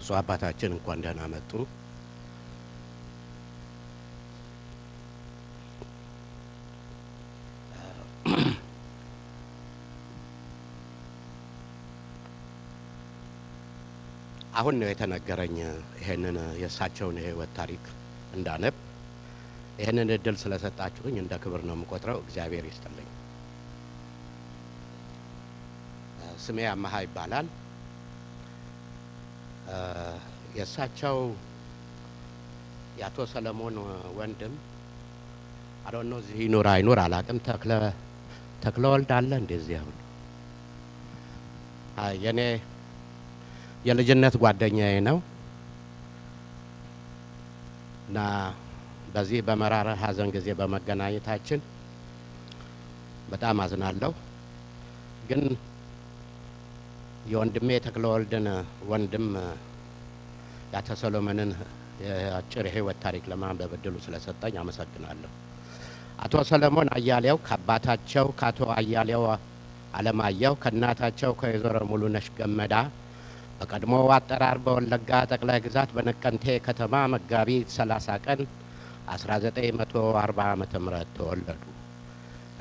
ብፁዕ አባታችን እንኳን ደህና መጡ። አሁን ነው የተነገረኝ ይሄንን የእሳቸውን የህይወት ታሪክ እንዳነብ። ይሄንን እድል ስለሰጣችሁኝ እንደ ክብር ነው የምቆጥረው። እግዚአብሔር ይስጥልኝ። ስሜ አማሃ ይባላል። የእሳቸው የአቶ ሰለሞን ወንድም አዶኖ እዚህ ይኑር አይኑር አላቅም። ተክለ ወልድ አለ እንደዚህ አሁን የኔ የልጅነት ጓደኛዬ ነው እና በዚህ በመራራ ሀዘን ጊዜ በመገናኘታችን በጣም አዝናለሁ። ግን የወንድሜ ተክለ ወልድን ወንድም የአቶ ሰለሞንን የአጭር ህይወት ታሪክ ለማንበብ እድሉ ስለሰጠኝ አመሰግናለሁ። አቶ ሰለሞን አያሌው ከአባታቸው ከአቶ አያሌው አለማየሁ ከእናታቸው ከወይዘሮ ሙሉነሽ ገመዳ በቀድሞ አጠራር በወለጋ ጠቅላይ ግዛት በነቀንቴ ከተማ መጋቢት 30 ቀን 1940 ዓመተ ምህረት ተወለዱ።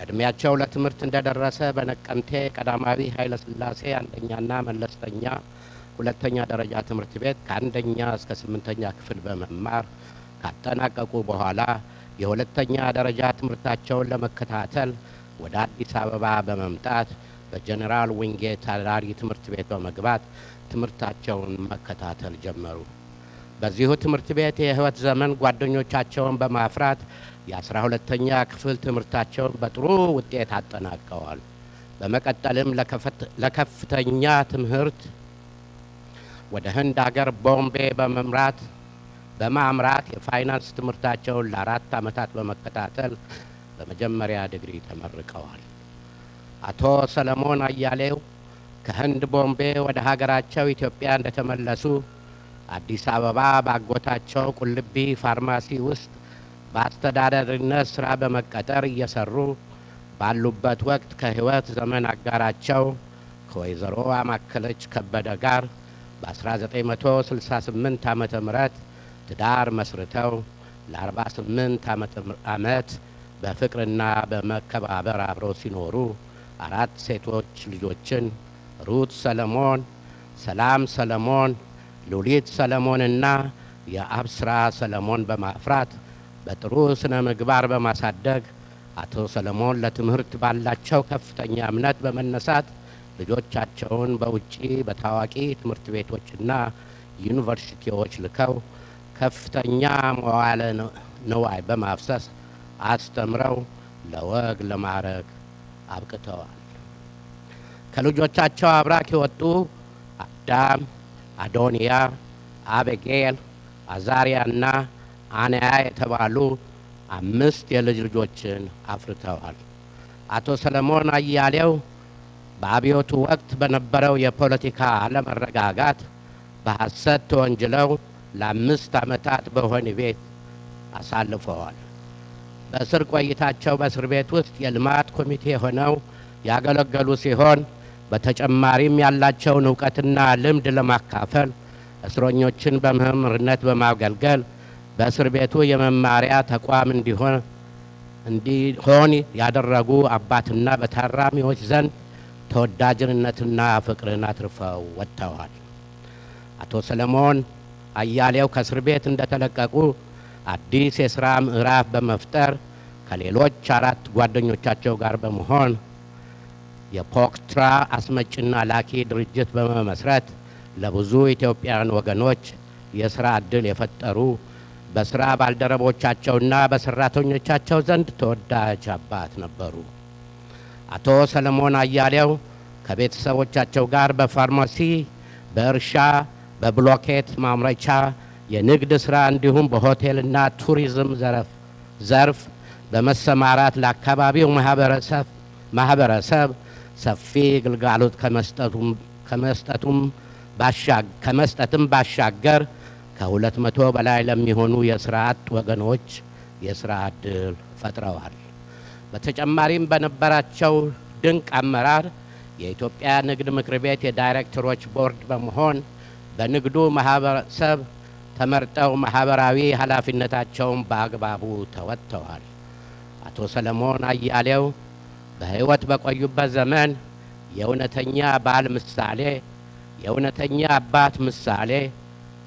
እድሜያቸው ለትምህርት እንደደረሰ በነቀንቴ ቀዳማዊ ኃይለ ሥላሴ አንደኛና መለስተኛ ሁለተኛ ደረጃ ትምህርት ቤት ከአንደኛ እስከ 8ኛ ክፍል በመማር ካጠናቀቁ በኋላ የሁለተኛ ደረጃ ትምህርታቸውን ለመከታተል ወደ አዲስ አበባ በመምጣት በጀነራል ዊንጌት አዳሪ ትምህርት ቤት በመግባት ትምህርታቸውን መከታተል ጀመሩ። በዚሁ ትምህርት ቤት የህይወት ዘመን ጓደኞቻቸውን በማፍራት የ12ኛ ክፍል ትምህርታቸውን በጥሩ ውጤት አጠናቀዋል። በመቀጠልም ለከፍተኛ ትምህርት ወደ ህንድ ሀገር ቦምቤ በማምራት የፋይናንስ ትምህርታቸውን ለ4 ዓመታት በመከታተል በመጀመሪያ ዲግሪ ተመርቀዋል። አቶ ሰለሞን አያሌው ከህንድ ቦምቤ ወደ ሀገራቸው ኢትዮጵያ እንደተመለሱ አዲስ አበባ ባጎታቸው ቁልቢ ፋርማሲ ውስጥ በአስተዳዳሪነት ስራ በመቀጠር እየሰሩ ባሉበት ወቅት ከህይወት ዘመን አጋራቸው ከወይዘሮ አማከለች ከበደ ጋር በ1968 ዓመተ ምህረት ትዳር መስርተው ለ48 ዓመት በፍቅርና በመከባበር አብረው ሲኖሩ 4 ሴቶች ልጆችን ሩት ሰለሞን፣ ሰላም ሰለሞን፣ ሉሊት ሰለሞንና የአብስራ ሰለሞን በማፍራት በጥሩ ስነ ምግባር በማሳደግ አቶ ሰለሞን ለትምህርት ባላቸው ከፍተኛ እምነት በመነሳት ልጆቻቸውን በውጪ በታዋቂ ትምህርት ቤቶችና ዩኒቨርሲቲዎች ልከው ከፍተኛ መዋዕለ ንዋይ በማፍሰስ አስተምረው ለወግ ለማዕረግ አብቅተዋል። ከልጆቻቸው አብራክ የወጡ አዳም፣ አዶንያ፣ አቤጌል፣ አዛሪያና አናያ የተባሉ 5 የልጅ ልጆችን አፍርተዋል። አቶ ሰለሞን አያሌው በአብዮቱ ወቅት በነበረው የፖለቲካ አለመረጋጋት በሐሰት ተወንጅለው ለ5 ዓመታት በወህኒ ቤት አሳልፈዋል። በእስር ቆይታቸው በእስር ቤት ውስጥ የልማት ኮሚቴ ሆነው ያገለገሉ ሲሆን በተጨማሪም ያላቸውን እውቀትና ልምድ ለማካፈል እስረኞችን በመምህርነት በማገልገል በእስር ቤቱ የመማሪያ ተቋም እንዲሆን ያደረጉ አባትና በታራሚዎች ዘንድ ተወዳጅነትና ፍቅርን አትርፈው ወጥተዋል። አቶ ሰለሞን አያሌው ከእስር ቤት እንደተለቀቁ አዲስ የሥራ ምዕራፍ በመፍጠር ከሌሎች 4 ጓደኞቻቸው ጋር በመሆን የፖክትራ አስመጭና ላኪ ድርጅት በመመስረት ለብዙ ኢትዮጵያውያን ወገኖች የሥራ ዕድል የፈጠሩ በሥራ ባልደረቦቻቸውና በሠራተኞቻቸው ዘንድ ተወዳጅ አባት ነበሩ። አቶ ሰለሞን አያሌው ከቤተሰቦቻቸው ጋር በፋርማሲ፣ በእርሻ፣ በብሎኬት ማምረቻ፣ የንግድ ሥራ እንዲሁም በሆቴልና ቱሪዝም ዘርፍ በመሰማራት ለአካባቢው ማህበረሰብ ሰፊ ግልጋሎት ከመስጠትም ባሻገር ከ200 በላይ ለሚሆኑ የሥራ አጥ ወገኖች የሥራ ዕድል ፈጥረዋል። በተጨማሪም በነበራቸው ድንቅ አመራር የኢትዮጵያ ንግድ ምክር ቤት የዳይሬክተሮች ቦርድ በመሆን በንግዱ ማህበረሰብ ተመርጠው ማህበራዊ ኃላፊነታቸውን በአግባቡ ተወጥተዋል። አቶ ሰለሞን አያሌው በሕይወት በቆዩበት ዘመን የእውነተኛ ባል ምሳሌ፣ የእውነተኛ አባት ምሳሌ፣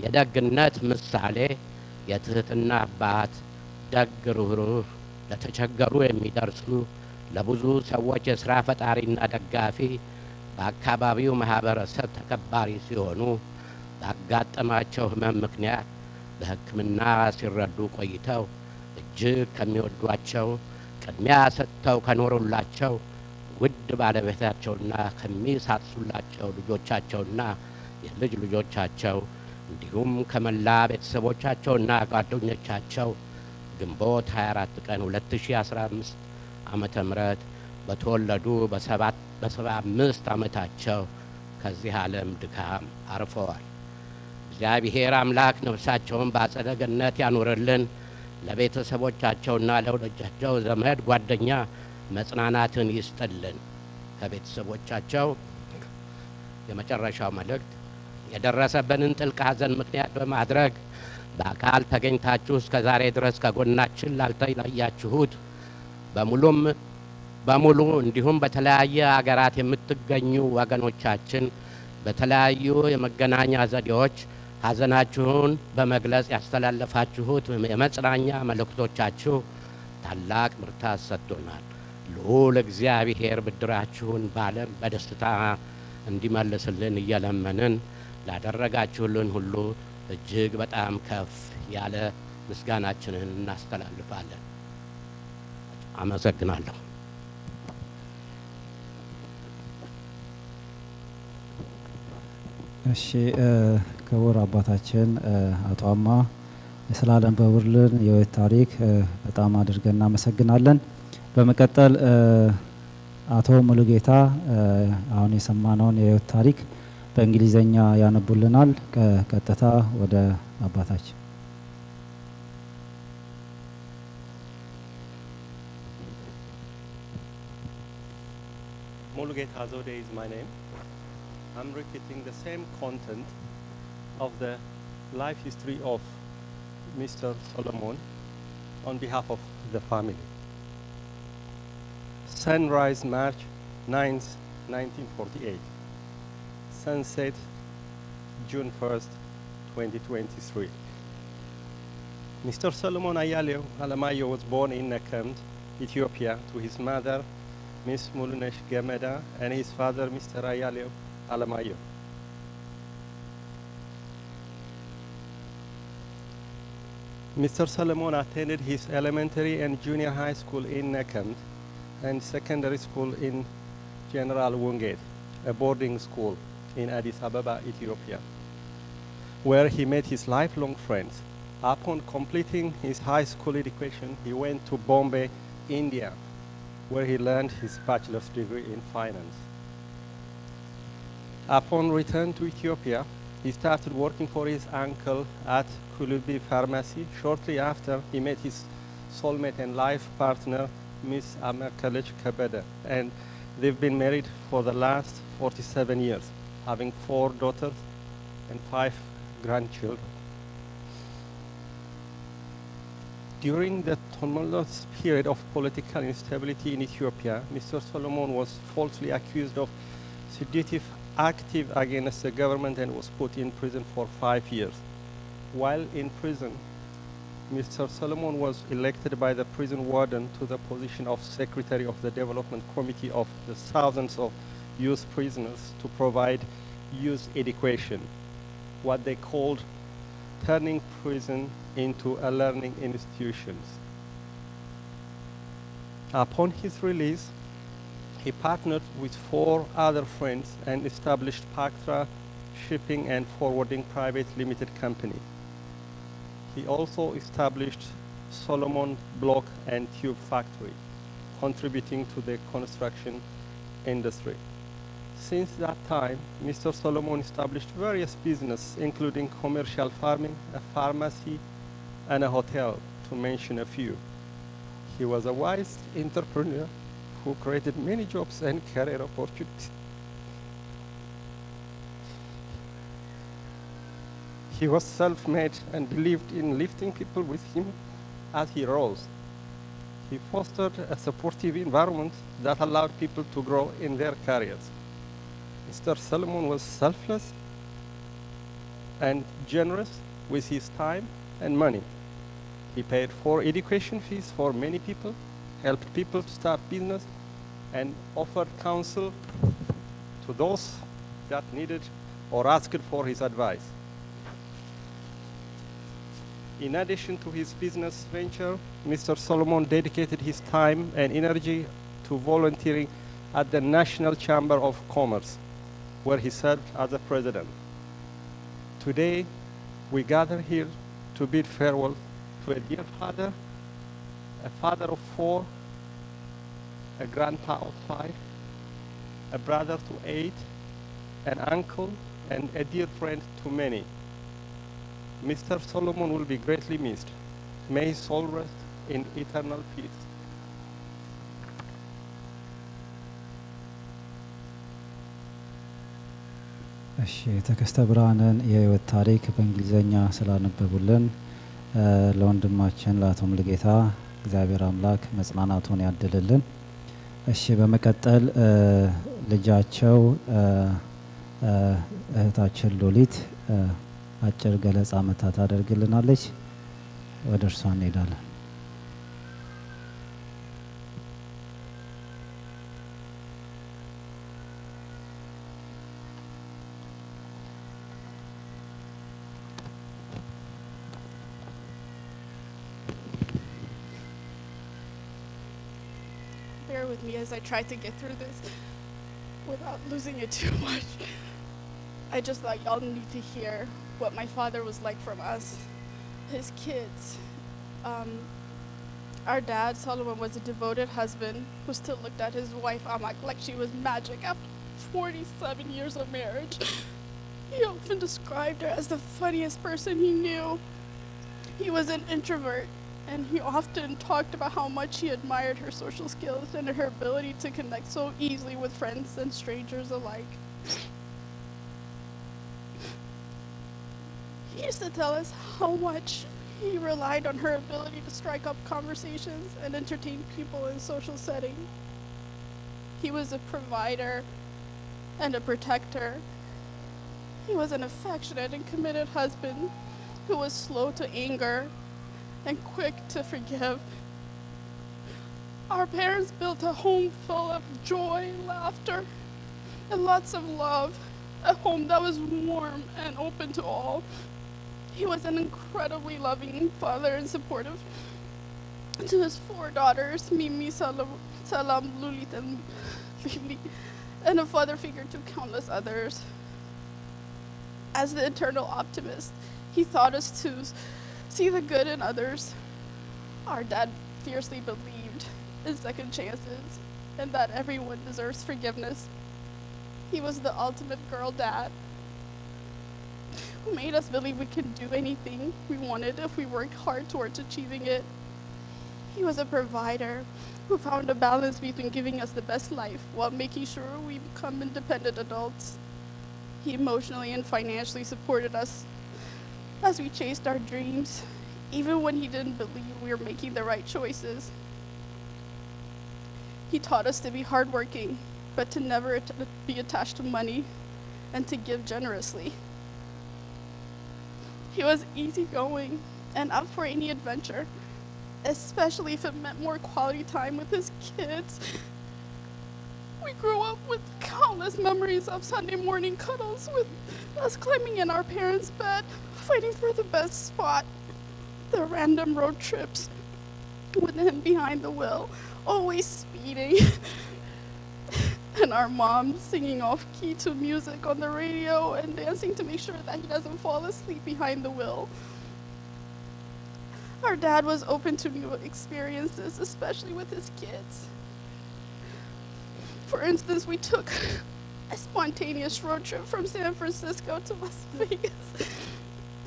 የደግነት ምሳሌ፣ የትህትና አባት፣ ደግ ሩህሩህ፣ ለተቸገሩ የሚደርሱ ለብዙ ሰዎች የሥራ ፈጣሪና ደጋፊ፣ በአካባቢው ማህበረሰብ ተከባሪ ሲሆኑ ባጋጠማቸው ሕመም ምክንያት በሕክምና ሲረዱ ቆይተው እጅግ ከሚወዷቸው ቅድሚያ ሰጥተው ከኖሩላቸው ውድ ባለቤታቸውና ከሚሳሱላቸው ልጆቻቸውና የልጅ ልጆቻቸው እንዲሁም ከመላ ቤተሰቦቻቸውና ጓደኞቻቸው ግንቦት 24 ቀን 2015 ዓመተ ምህረት በተወለዱ በ75 ዓመታቸው ከዚህ ዓለም ድካም አርፈዋል። እግዚአብሔር አምላክ ነፍሳቸውን በአጸደ ገነት ያኑርልን። ለቤተሰቦቻቸውና ለወዳጃቸው ዘመድ ጓደኛ መጽናናትን ይስጥልን። ከቤተሰቦቻቸው የመጨረሻው መልእክት የደረሰብንን ጥልቅ ሐዘን ምክንያት በማድረግ በአካል ተገኝታችሁ እስከ ዛሬ ድረስ ከጎናችን ላልተለያችሁት በሙሉ እንዲሁም በተለያየ አገራት የምትገኙ ወገኖቻችን በተለያዩ የመገናኛ ዘዴዎች ሐዘናችሁን በመግለጽ ያስተላለፋችሁት የመጽናኛ መልእክቶቻችሁ ታላቅ ብርታት ሰጥቶናል። ልዑል እግዚአብሔር ብድራችሁን በዓለም በደስታ እንዲመልስልን እየለመንን ላደረጋችሁልን ሁሉ እጅግ በጣም ከፍ ያለ ምስጋናችንን እናስተላልፋለን። አመሰግናለሁ። እሺ ክቡር አባታችን አቶ አማ ስላነበቡልን የሕይወት ታሪክ በጣም አድርገን እናመሰግናለን። በመቀጠል አቶ ሙሉጌታ አሁን የሰማነውን የሕይወት ታሪክ በእንግሊዘኛ ያነቡልናል። ቀጥታ ወደ አባታችን። Mulugeta Azode is my name. I'm repeating the same content of the life history of Mr. Solomon on behalf of the family. Sunrise, March 9th, 1948. Sunset, June 1st, 2023. Mr. Solomon Ayalew Alemayehu was born in Nakamt, Ethiopia, to his mother, Miss Mulunesh Gemeda, and his father, Mr. Ayalew Alemayehu. Mr. Solomon attended his elementary and junior high school in Nakamt and secondary school in General Wunget, a boarding school in Addis Ababa, Ethiopia, where he met his lifelong friends. Upon completing his high school education, he went to Bombay, India, where he learned his bachelor's degree in finance. Upon return to Ethiopia, he started working for his uncle at Kulubi Pharmacy. Shortly after, he met his soulmate and life partner, Miss Amakalech Kabeda, and they've been married for the last 47 years, having 4 daughters and 5 grandchildren. During the tumultuous period of political instability in Ethiopia, Mr. Solomon was falsely accused of sedative active against the government and was put in prison for 5 years. While in prison, Mr. Solomon was elected by the prison warden to the position of Secretary of the Development Committee of the thousands of youth prisoners to provide youth education, what they called turning prison into a learning institutions. Upon his release, he partnered with 4 other friends and established Paktra Shipping and Forwarding Private Limited Company. He also established Solomon Block and Tube Factory, contributing to the construction industry. Since that time, Mr. Solomon established various businesses, including commercial farming, a pharmacy, and a hotel, to mention a few. He was a wise entrepreneur who created many jobs and career opportunities. He was self-made and believed in lifting people with him as he rose. He fostered a supportive environment that allowed people to grow in their careers. Mr. Solomon was selfless and generous with his time and money. He paid for education fees for many people, helped people to start business, and offered counsel to those that needed or asked for his advice. In addition to his business venture, Mr. Solomon dedicated his time and energy to volunteering at the National Chamber of Commerce, where he served as a president. Today, we gather here to bid farewell to a dear father, a father of 4, a grandpa of 5, a brother to 8, an uncle, and a dear friend to many. Mr. Solomon will be greatly missed. May his soul rest in eternal peace. እሺ ተከስተ ብርሃንን የህይወት ታሪክ በእንግሊዘኛ ስላነበቡልን ለወንድማችን ለአቶ ሙሉጌታ እግዚአብሔር አምላክ መጽናናቱን ያድልልን። እሺ በመቀጠል ልጃቸው እህታችን ሎሊት አጭር ገለጻ መታ ታደርግልናለች። ወደ እርሷ እንሄዳለን። Bear with me as I try to get through this without losing it too much. I just thought y'all need to hear what my father was like from us, his kids. Our dad, Solomon, was a devoted husband who still looked at his wife, Amak, like she was magic after 47 years of marriage. He often described her as the funniest person he knew. He was an introvert, and he often talked about how much he admired her social skills and her ability to connect so easily with friends and strangers alike. He used to tell us how much he relied on her ability to strike up conversations and entertain people in social settings. He was a provider and a protector. He was an affectionate and committed husband who was slow to anger and quick to forgive. Our parents built a home full of joy, laughter, and lots of love, a home that was warm and open to all. He was an incredibly loving father and supportive to his 4 daughters, Mimi, Salam, Lulit, and Lili, and a father figure to countless others. As the eternal optimist, he taught us to see the good in others. Our dad fiercely believed in second chances and that everyone deserves forgiveness. He was the ultimate girl dad who made us believe we could do anything we wanted if we worked hard towards achieving it. He was a provider who found a balance between giving us the best life while making sure we become independent adults. He emotionally and financially supported us as we chased our dreams, even when he didn't believe we were making the right choices. He taught us to be hardworking, but to never be attached to money and to give generously. He was easygoing and up for any adventure, especially if it meant more quality time with his kids. We grew up with countless memories of Sunday morning cuddles with us climbing in our parents' bed, fighting for the best spot, the random road trips with him behind the wheel, always speeding, and our mom singing off-key to music on the radio and dancing to make sure that he doesn't fall asleep behind the wheel. Our dad was open to new experiences, especially with his kids. For instance, we took a spontaneous road trip from San Francisco to Las Vegas.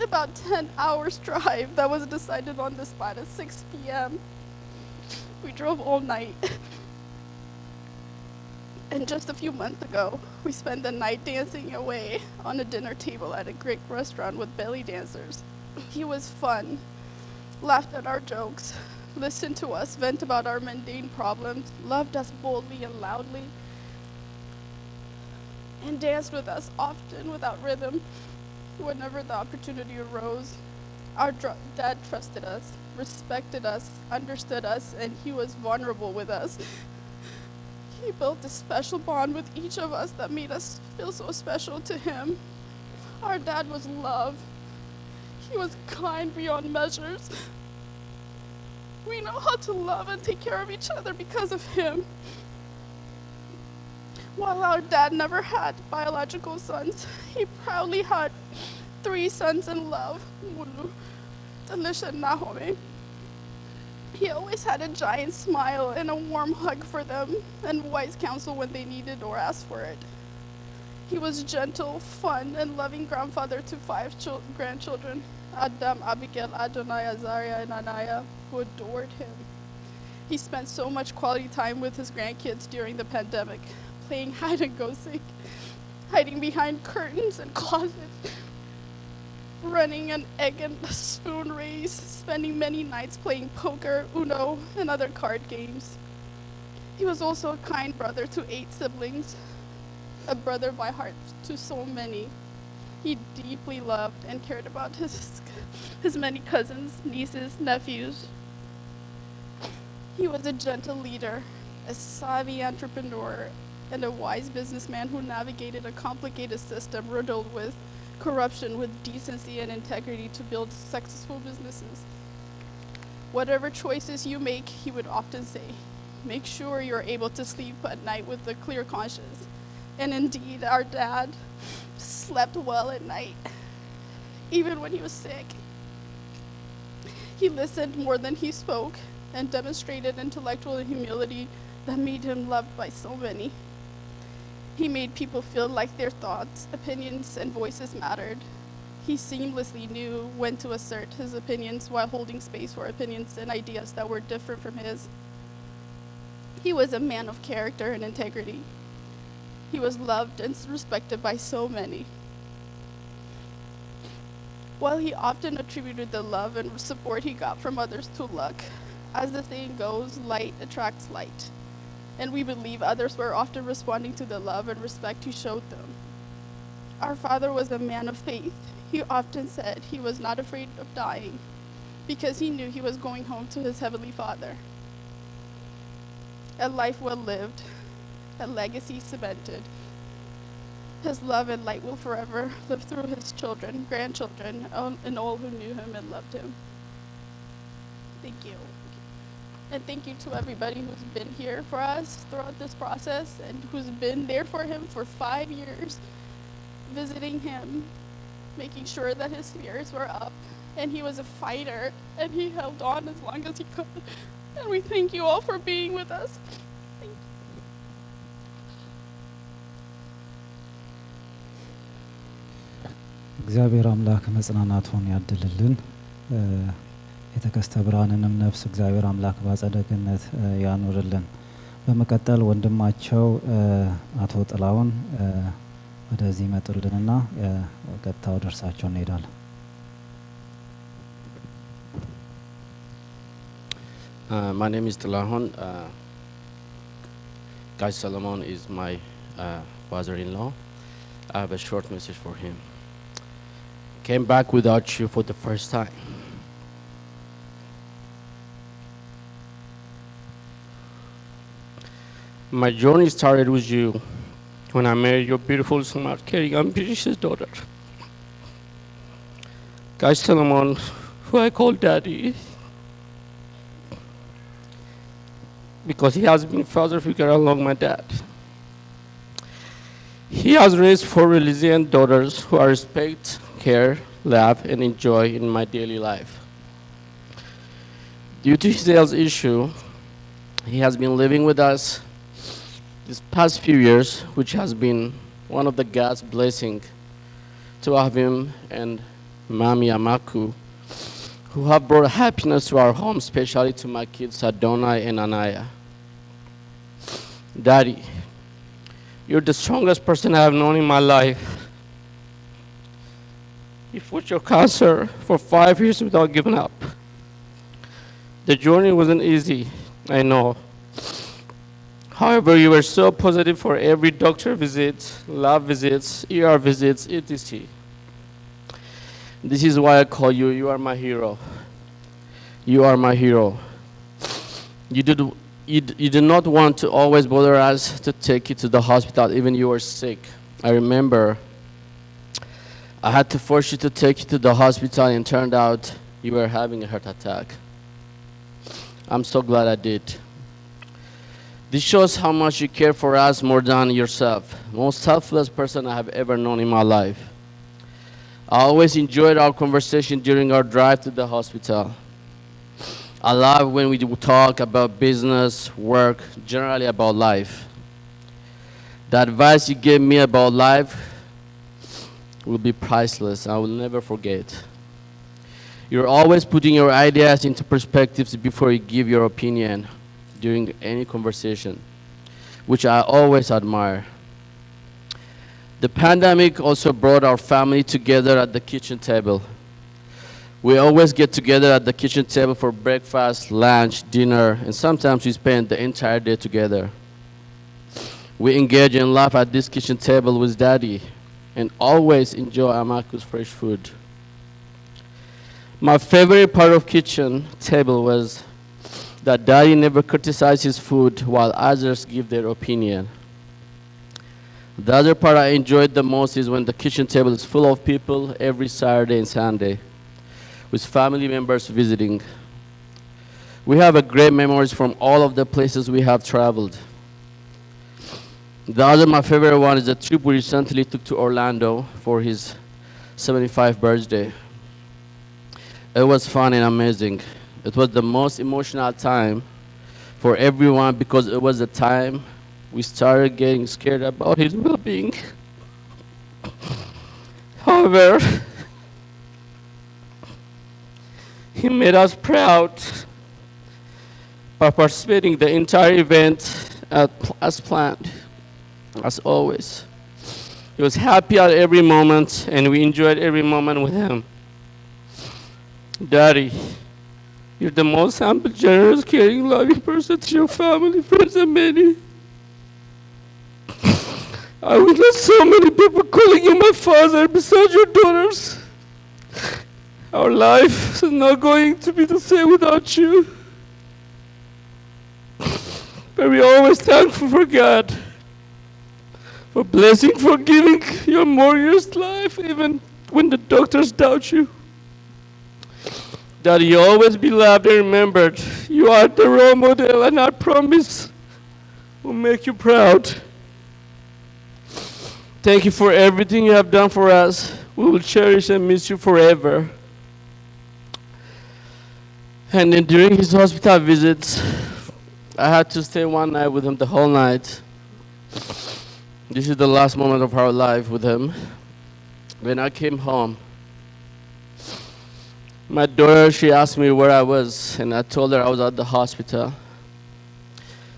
About 10 hours drive that was decided on the spot at 6 p.m. We drove all night. And just a few months ago, we spent the night dancing away on a dinner table at a Greek restaurant with belly dancers. He was fun, laughed at our jokes, listened to us vent about our mundane problems, loved us boldly and loudly, and danced with us often without rhythm whenever the opportunity arose. Our dad trusted us, respected us, understood us, and he was vulnerable with us. He built a special bond with each of us that made us feel so special to him. Our dad was love. He was kind beyond measures. We know how to love and take care of each other because of him. While our dad never had biological sons, he proudly had 3 sons in love, Mulu, Talisha, and Nahome. He always had a giant smile and a warm hug for them, and wise counsel when they needed or asked for it. He was gentle, fun, and loving grandfather to 5 grandchildren, Adam, Abigail, Adonai, Azariah, and Anaya, who adored him. He spent so much quality time with his grandkids during the pandemic, playing hide and go seek, hiding behind curtains and closets, running an egg and spoon race, spending many nights playing poker, Uno, and other card games. He was also a kind brother to 8 siblings, a brother by heart to so many. He deeply loved and cared about his many cousins, nieces, nephews. He was a gentle leader, a savvy entrepreneur, and a wise businessman who navigated a complicated system riddled with corruption with decency and integrity to build successful businesses. Whatever choices you make, he would often say, make sure you're able to sleep at night with a clear conscience. And indeed, our dad slept well at night, even when he was sick. He listened more than he spoke and demonstrated intellectual humility that made him loved by so many. He made people feel like their thoughts, opinions, and voices mattered. He seamlessly knew when to assert his opinions while holding space for opinions and ideas that were different from his. He was a man of character and integrity. He was loved and respected by so many. While he often attributed the love and support he got from others to luck, as the saying goes, light attracts light. And we believe others were often responding to the love and respect he showed them. Our father was a man of faith. He often said he was not afraid of dying because he knew he was going home to his heavenly Father. A life well lived, a legacy cemented. His love and light will forever live through his children, grandchildren, and all who knew him and loved him. Thank you. And thank you to everybody who's been here for us throughout this process and who's been there for him for 5 years, visiting him, making sure that his spirits were up. And he was a fighter, and he held on as long as he could. And we thank you all for being with us. Thank you. እግዚአብሔር አምላክ መጽናናቱን ያድልልን። የተከስተ ብርሃንንም ነፍስ እግዚአብሔር አምላክ በአጸደ ገነት ያኑርልን። በመቀጠል ወንድማቸው አቶ ጥላውን ወደዚህ ይመጡልንና ቀጥታ ወደ እርሳቸው እንሄዳለን። My name is Tilahon. Guy Solomon is my father-in-law. I have a short message for him. Came back without you for the first time. My journey started with you when I married your beautiful, smart, caring, ambitious daughter. Guy Solomon, who I call Daddy, because he has been father figure along my dad. He has raised 4 resilient daughters who I respect, care, love, and enjoy in my daily life. Due to his health issue, he has been living with us these past few years, which has been one of the God's blessing to have him and Mami Amaku, who have brought happiness to our home, especially to my kids Adonai and Anaya. Daddy, You're the strongest person I have known in my life. You fought your cancer for 5 years without giving up. The journey wasn't easy, I know. However, you were so positive for every doctor visit, lab visits, ER visits, etc. This is why I call you. You are my hero. You are my hero. You did not want to always bother us to take you to the hospital, even you were sick. I remember I had to force you to take you to the hospital, and turned out you were having a heart attack. I'm so glad I did. This shows how much you care for us more than yourself. Most selfless person I have ever known in my life. I always enjoyed our conversation during our drive to the hospital. I love when we talk about business, work, generally about life. The advice you gave me about life will be priceless. I will never forget. You're always putting your ideas into perspectives before you give your opinion during any conversation, which I always admire. The pandemic also brought our family together at the kitchen table. We always get together at the kitchen table for breakfast, lunch, dinner, and sometimes we spend the entire day together. We engage and laugh at this kitchen table with Daddy and always enjoy Amaku's fresh food. My favorite part of kitchen table was that Daddy never criticized his food while others give their opinion. The other part I enjoyed the most is when the kitchen table is full of people every Saturday and Sunday, with family members visiting. We have a great memories from all of the places we have traveled. My favorite one is the trip we recently took to Orlando for his 75th birthday. It was fun and amazing. It was the most emotional time for everyone because it was the time we started getting scared about his well-being. However, he made us proud by participating the entire event as planned, as always. He was happy at every moment, and we enjoyed every moment with him. Daddy, you're the most humble, generous, caring, loving person to your family, friends, and many. I witnessed so many people calling you my father besides your daughters. Our life is not going to be the same without you. But we're always thankful for God, for blessing, for giving your more years life, even when the doctors doubt you. That you always be loved and remembered. You are the role model, and I promise we'll make you proud. Thank you for everything you have done for us. We will cherish and miss you forever. And then during his hospital visits, I had to stay one night with him the whole night. This is the last moment of our life with him. When I came home, my daughter, she asked me where I was, and I told her I was at the hospital.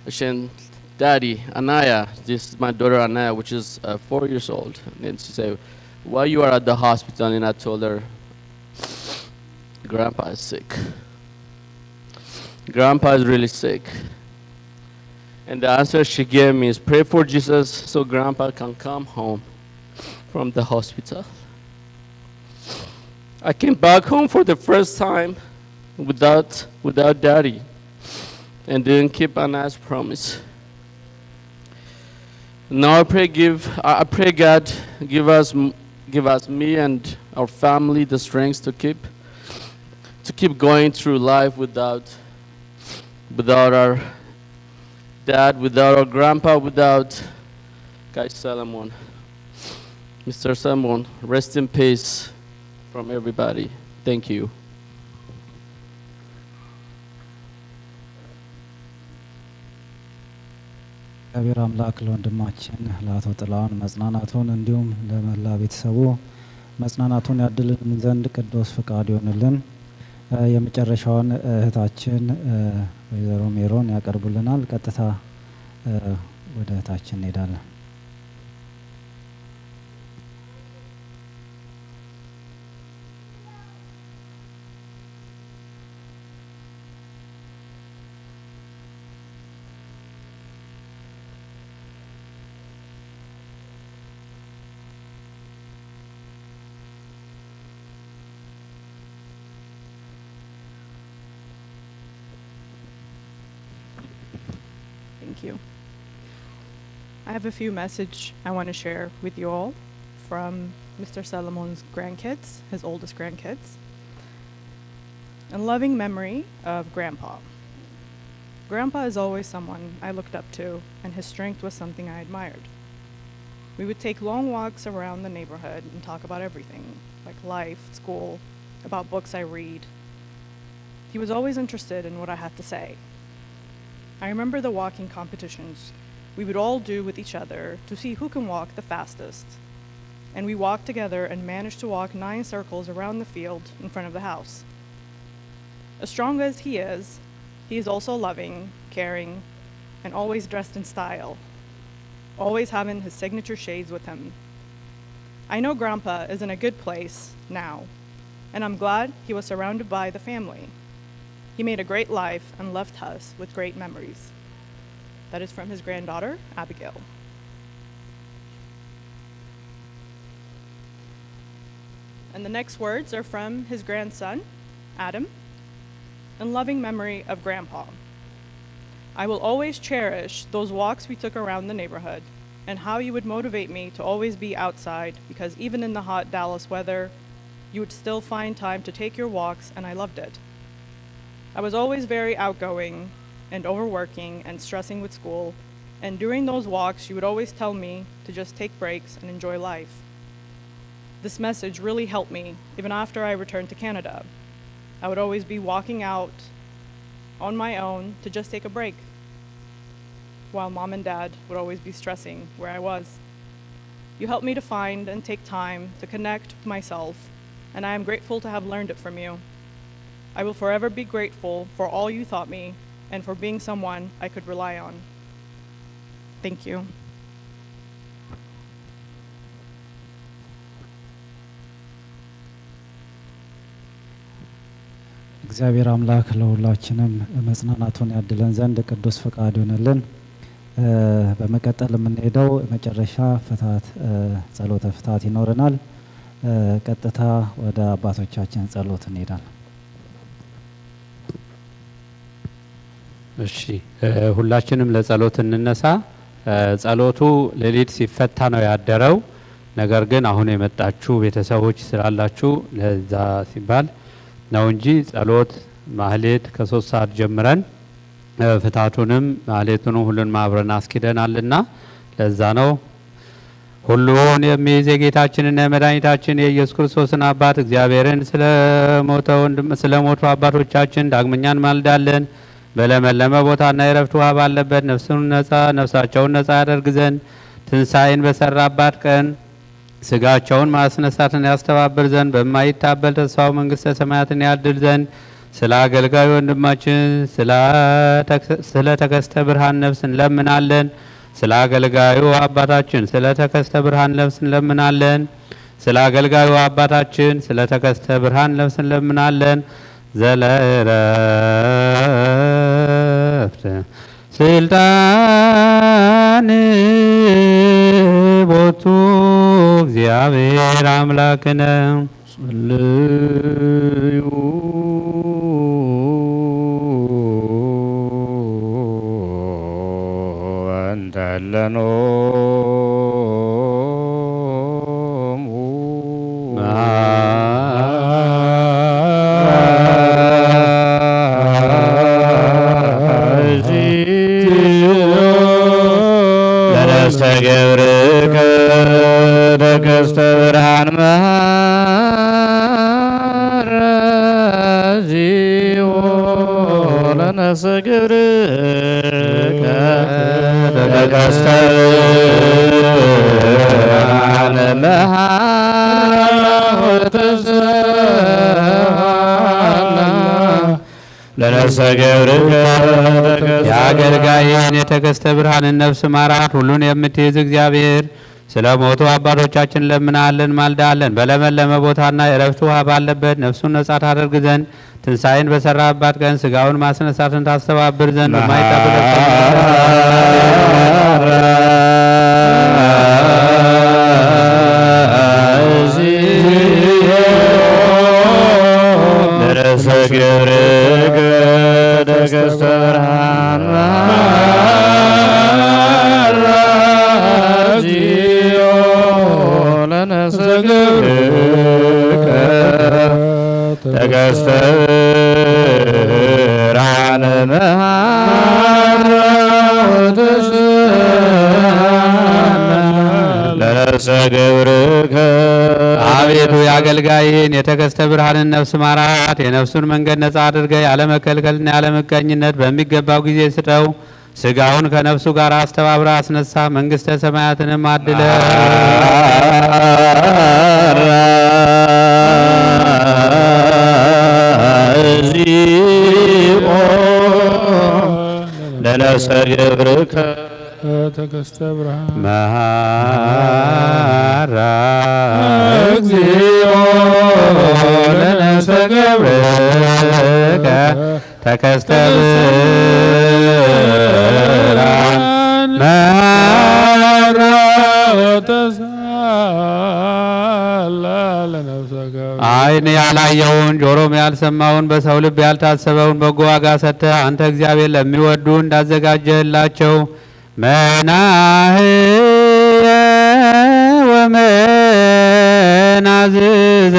She said, Daddy, Anaya, this is my daughter Anaya, which is 4 years old. And she said, why you are at the hospital? And I told her, Grandpa is sick. Grandpa is really sick. And the answer she gave me is, pray for Jesus so Grandpa can come home from the hospital. I came back home for the first time without Daddy, and didn't keep Anna's promise. Now I pray God give us me and our family the strength to keep going through life without our dad, without our grandpa, without Guy Solomon. Mr. Solomon, rest in peace from everybody. Thank you. እግዚአብሔር አምላክ ለወንድማችን ለአቶ ጥላሁን መጽናናቱን እንዲሁም ለመላ ቤተሰቡ መጽናናቱን ያድልን ዘንድ ቅዱስ ፍቃድ ይሆንልን። የመጨረሻውን እህታችን ወይዘሮ ሜሮን ያቀርቡልናል። ቀጥታ ወደ እህታችን እንሄዳለን። you. I have a few messages I want to share with you all from Mr. Salomon's grandkids, his oldest grandkids. In loving memory of Grandpa. Grandpa is always someone I looked up to, and his strength was something I admired. We would take long walks around the neighborhood and talk about everything, like life, school, about books I read. He was always interested in what I had to say. I remember the walking competitions we would all do with each other to see who can walk the fastest. And we walked together and managed to walk 9 circles around the field in front of the house. As strong as he is also loving, caring, and always dressed in style, always having his signature shades with him. I know Grandpa is in a good place now, and I'm glad he was surrounded by the family. He made a great life and left us with great memories. That is from his granddaughter, Abigail. And the next words are from his grandson, Adam. In loving memory of Grandpa. I will always cherish those walks we took around the neighborhood and how you would motivate me to always be outside, because even in the hot Dallas weather, you would still find time to take your walks, and I loved it. I was always very outgoing and overworking and stressing with school, and during those walks, you would always tell me to just take breaks and enjoy life. This message really helped me even after I returned to Canada. I would always be walking out on my own to just take a break, while Mom and Dad would always be stressing where I was. You helped me to find and take time to connect with myself, and I am grateful to have learned it from you. I will forever be grateful for all you taught me and for being someone I could rely on. Thank you. እግዚአብሔር አምላክ ለሁላችንም መጽናናቱን ያድለን ዘንድ ቅዱስ ፈቃድ ይሆንልን። በመቀጠል የምንሄደው መጨረሻ ፍታት ጸሎተ ፍታት ይኖረናል። ቀጥታ ወደ አባቶቻችን ጸሎት እንሄዳለን። እሺ ሁላችንም ለጸሎት እንነሳ። ጸሎቱ ሌሊት ሲፈታ ነው ያደረው። ነገር ግን አሁን የመጣችሁ ቤተሰቦች ስላላችሁ ለዛ ሲባል ነው እንጂ ጸሎት ማህሌት ከ3 ሰዓት ጀምረን ፍታቱንም ማህሌቱንም ሁሉን ማብረን አስኪደናልና ለዛ ነው። ሁሉን የሚይዝ የጌታችንና የመድኃኒታችን የኢየሱስ ክርስቶስን አባት እግዚአብሔርን ስለሞቱ አባቶቻችን ዳግመኛን ማልዳለን። በለመለመ ቦታና የረፍት ውሃ ባለበት ነፍሳቸውን ነጻ ያደርግ ዘንድ ትንሣኤን በሰራባት ቀን ስጋቸውን ማስነሳትን ያስተባብር ዘንድ በማይታበል ተስፋው መንግሥተ ሰማያትን ያድል ዘንድ ስለ አገልጋዩ ወንድማችን ስለ ተከስተ ብርሃን ነፍስ እንለምናለን። ስለ አገልጋዩ አባታችን ስለ ተከስተ ብርሃን ነፍስ እንለምናለን። ስለ አገልጋዩ አባታችን ስለ ተከስተ ብርሃን ነፍስ እንለምናለን። ዘለረፍት ስልጣን ቦቱ እግዚአብሔር አምላክነ ጸልዩ እንተለኖ ገብርከ ተከስተ ብርሃን መሐረዚዮ ለነፍሰ ገብርከ ተከስተ ብርሃን ለነፍሰ ገብርከ የአገልጋይን የተከስተ ብርሃንን ነፍስ ማራት። ሁሉን የምትይዝ እግዚአብሔር ስለ ሞቱ አባቶቻችን ለምናለን ማልዳለን። በለመለመ ቦታና የረፍት ውሃ ባለበት ነፍሱን ነጻ ታደርግ ዘንድ ትንሣኤን በሰራባት ቀን ስጋውን ማስነሳትን ታስተባብር ዘንድ በማይታበል ገብርከ ተከስተ ብርሃን ተከስተ ብርሃነ ለነፍሰ ገብርከ አቤቱ የአገልጋይን የተከስተ ብርሃንን ነፍስ ማራት፣ የነፍሱን መንገድ ነጻ አድርገህ ያለመከልከልና ያለመቀኝነት በሚገባው ጊዜ ስጠው። ስጋውን ከነፍሱ ጋር አስተባብረ አስነሳ፣ መንግሥተ ሰማያትንም አድለ እግዚኦ ለነፍሰ ገብርከ ተከስተ ብርሃን መሐራ እግዚኦ ለነፍሰ ገብርከ ተከስተ ብርሃን መሐራ ዓይን ያላየውን ጆሮም ያልሰማውን በሰው ልብ ያልታሰበውን በጎ ዋጋ ሰጥተህ አንተ እግዚአብሔር ለሚወዱ እንዳዘጋጀህላቸው መናህየ ወመናዝዘ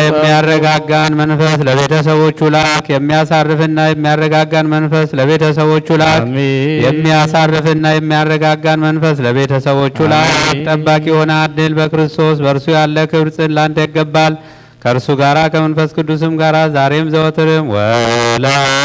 የሚያረጋጋን መንፈስ ለቤተሰቦቹ ላክ። የሚያሳርፍና የሚያረጋጋን መንፈስ ለቤተሰቦቹ ላክ። የሚያሳርፍና የሚያረጋጋን መንፈስ ለቤተሰቦቹ ላክ። ጠባቂ የሆነ አድል በክርስቶስ በእርሱ ያለ ክብር ጽን ላንተ ይገባል። ከእርሱ ጋራ ከመንፈስ ቅዱስም ጋራ ዛሬም ዘወትርም ወለዓለመ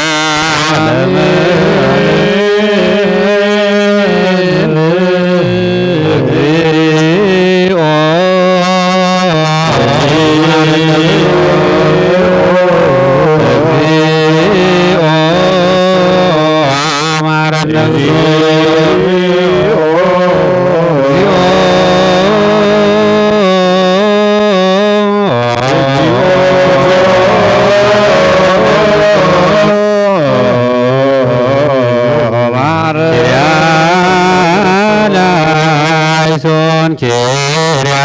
ላይሶን ኪርያ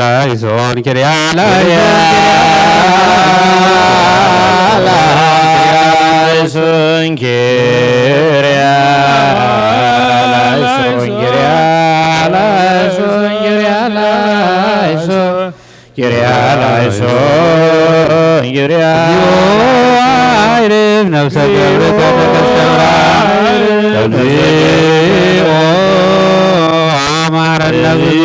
ላይሶን ኪርያ ላይሶን ኪርያ ላይሶን ኪርያ ላይሶን ኪርያ ላይሶን ኪርያ አይርፍ ነፍሰ ገብርከ ተከስተብራ እግዚኦ አማረነ ብዙ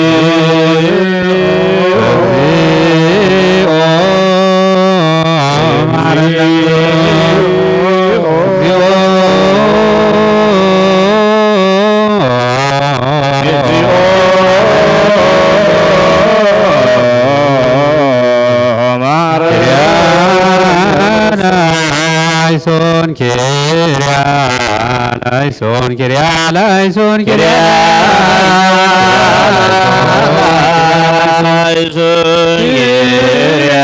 ላይሶን ኪርያ ላይሶን ኪርያ ላይሶን ኪርያ ላይሶን ኪርያ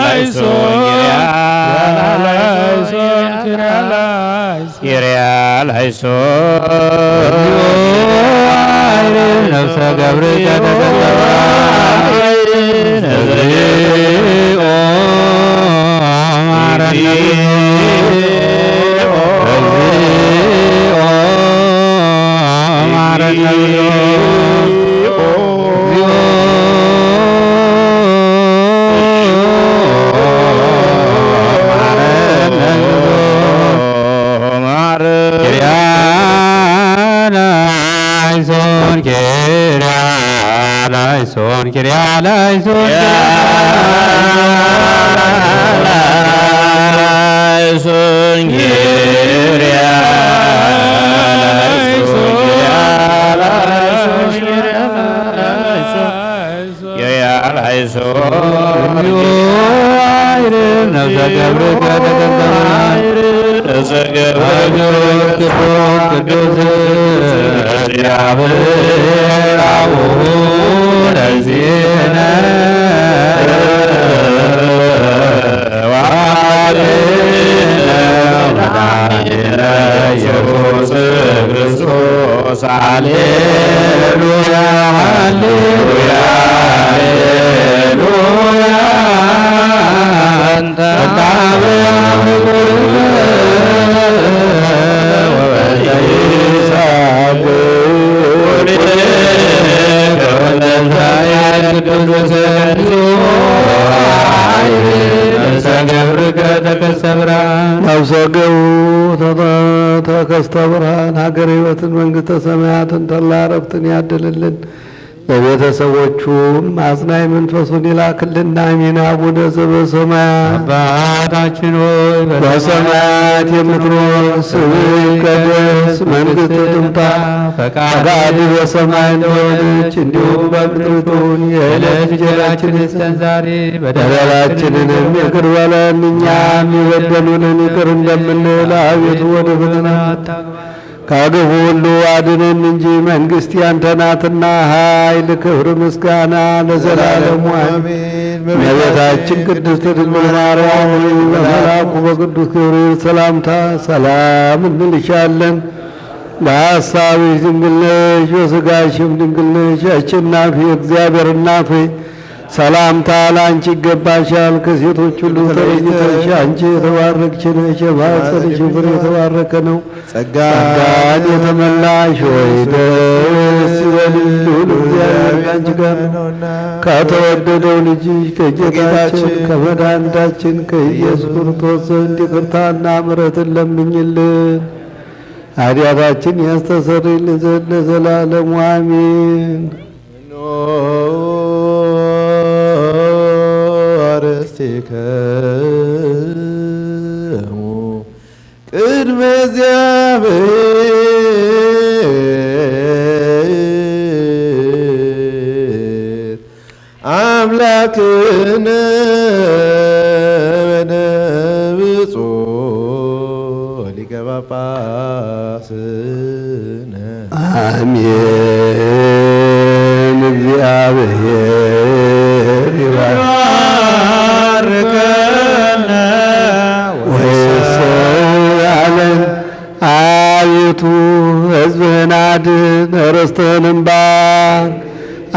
ላይሶን ኪርያ ኪርያ ላይሶን ነፍሰ ገብርከ ተከስተብራ እግዚኦ አማረነ ላይሶን ኪርያ ላይሶን ላይሶን ኪርያ ላይሶን ኪርያ ላይሶን ቅዱስ እግዚአብሔር አቡሁ ለዚነ መድኃኒነ ኢየሱስ ክርስቶስ ሃሌሉያ ሃሌሉያ ሃሌሉያ አንተ አብሰገው ተከስተ ብርሃን ሀገረ ሕይወትን መንግሥተ ሰማያትን ተድላ ዕረፍትን ያድልልን። ለቤተሰቦቹም አጽናኝ መንፈሱን ይላክልን። አሜን። አቡነ ዘበሰማያት አባታችን ሆይ በሰማያት የምትኖር ስምህ ይቀደስ፣ መንግሥትህ ትምጣ፣ ፈቃድህ በሰማይ እንደሆነች እንዲሁም በምድር ትሁን። የዕለት እንጀራችንን ስጠን ዛሬ፣ በደላችንንም ይቅር በለን እኛም የበደሉንን ይቅር እንደምንል፣ አቤቱ ወደ ፈተና አታግባን ከክፉ ሁሉ አድነን እንጂ መንግሥት ያንተ ናትና፣ ኃይል፣ ክብር፣ ምስጋና ለዘላለሙ አሜን። እመቤታችን ቅድስት ድንግል ማርያም ሆይ በመልአኩ በቅዱስ ገብርኤል ሰላምታ ሰላም እንልሻለን። ለሐሳብሽ ድንግል ነሽ፣ በሥጋሽም ድንግል ነሽ። አሸናፊ እግዚአብሔር እናት ሆይ ሰላምታ ለአንቺ ይገባሻል። ከሴቶች ሁሉ ተለይተሽ አንቺ የተባረክሽ ነሽ፣ የማኅፀንሽ ፍሬ የተባረከ ነው። ጸጋን የተመላሽ ሆይ ደስ ይበልሽ፣ ልዑል እግዚአብሔር ከአንቺ ጋር ነውና ከተወደደው ልጅሽ ከጌታችን ከመድኃኒታችን ከኢየሱስ ክርስቶስ ዘንድ ይቅርታና ምሕረትን ለምኝልን ኃጢአታችን ያስተሰርይልን ዘንድ ለዘላለሙ አሜን። አርሴከሙ ቅድመ እግዚአብሔር አምላክነ ወነብፁዕ ሊቀ ጳጳስነ አሜን። እግዚአብሔር ይባርከነ ወይስያለን። አቤቱ ሕዝብህን አድን፣ ርስትህንም ባርክ።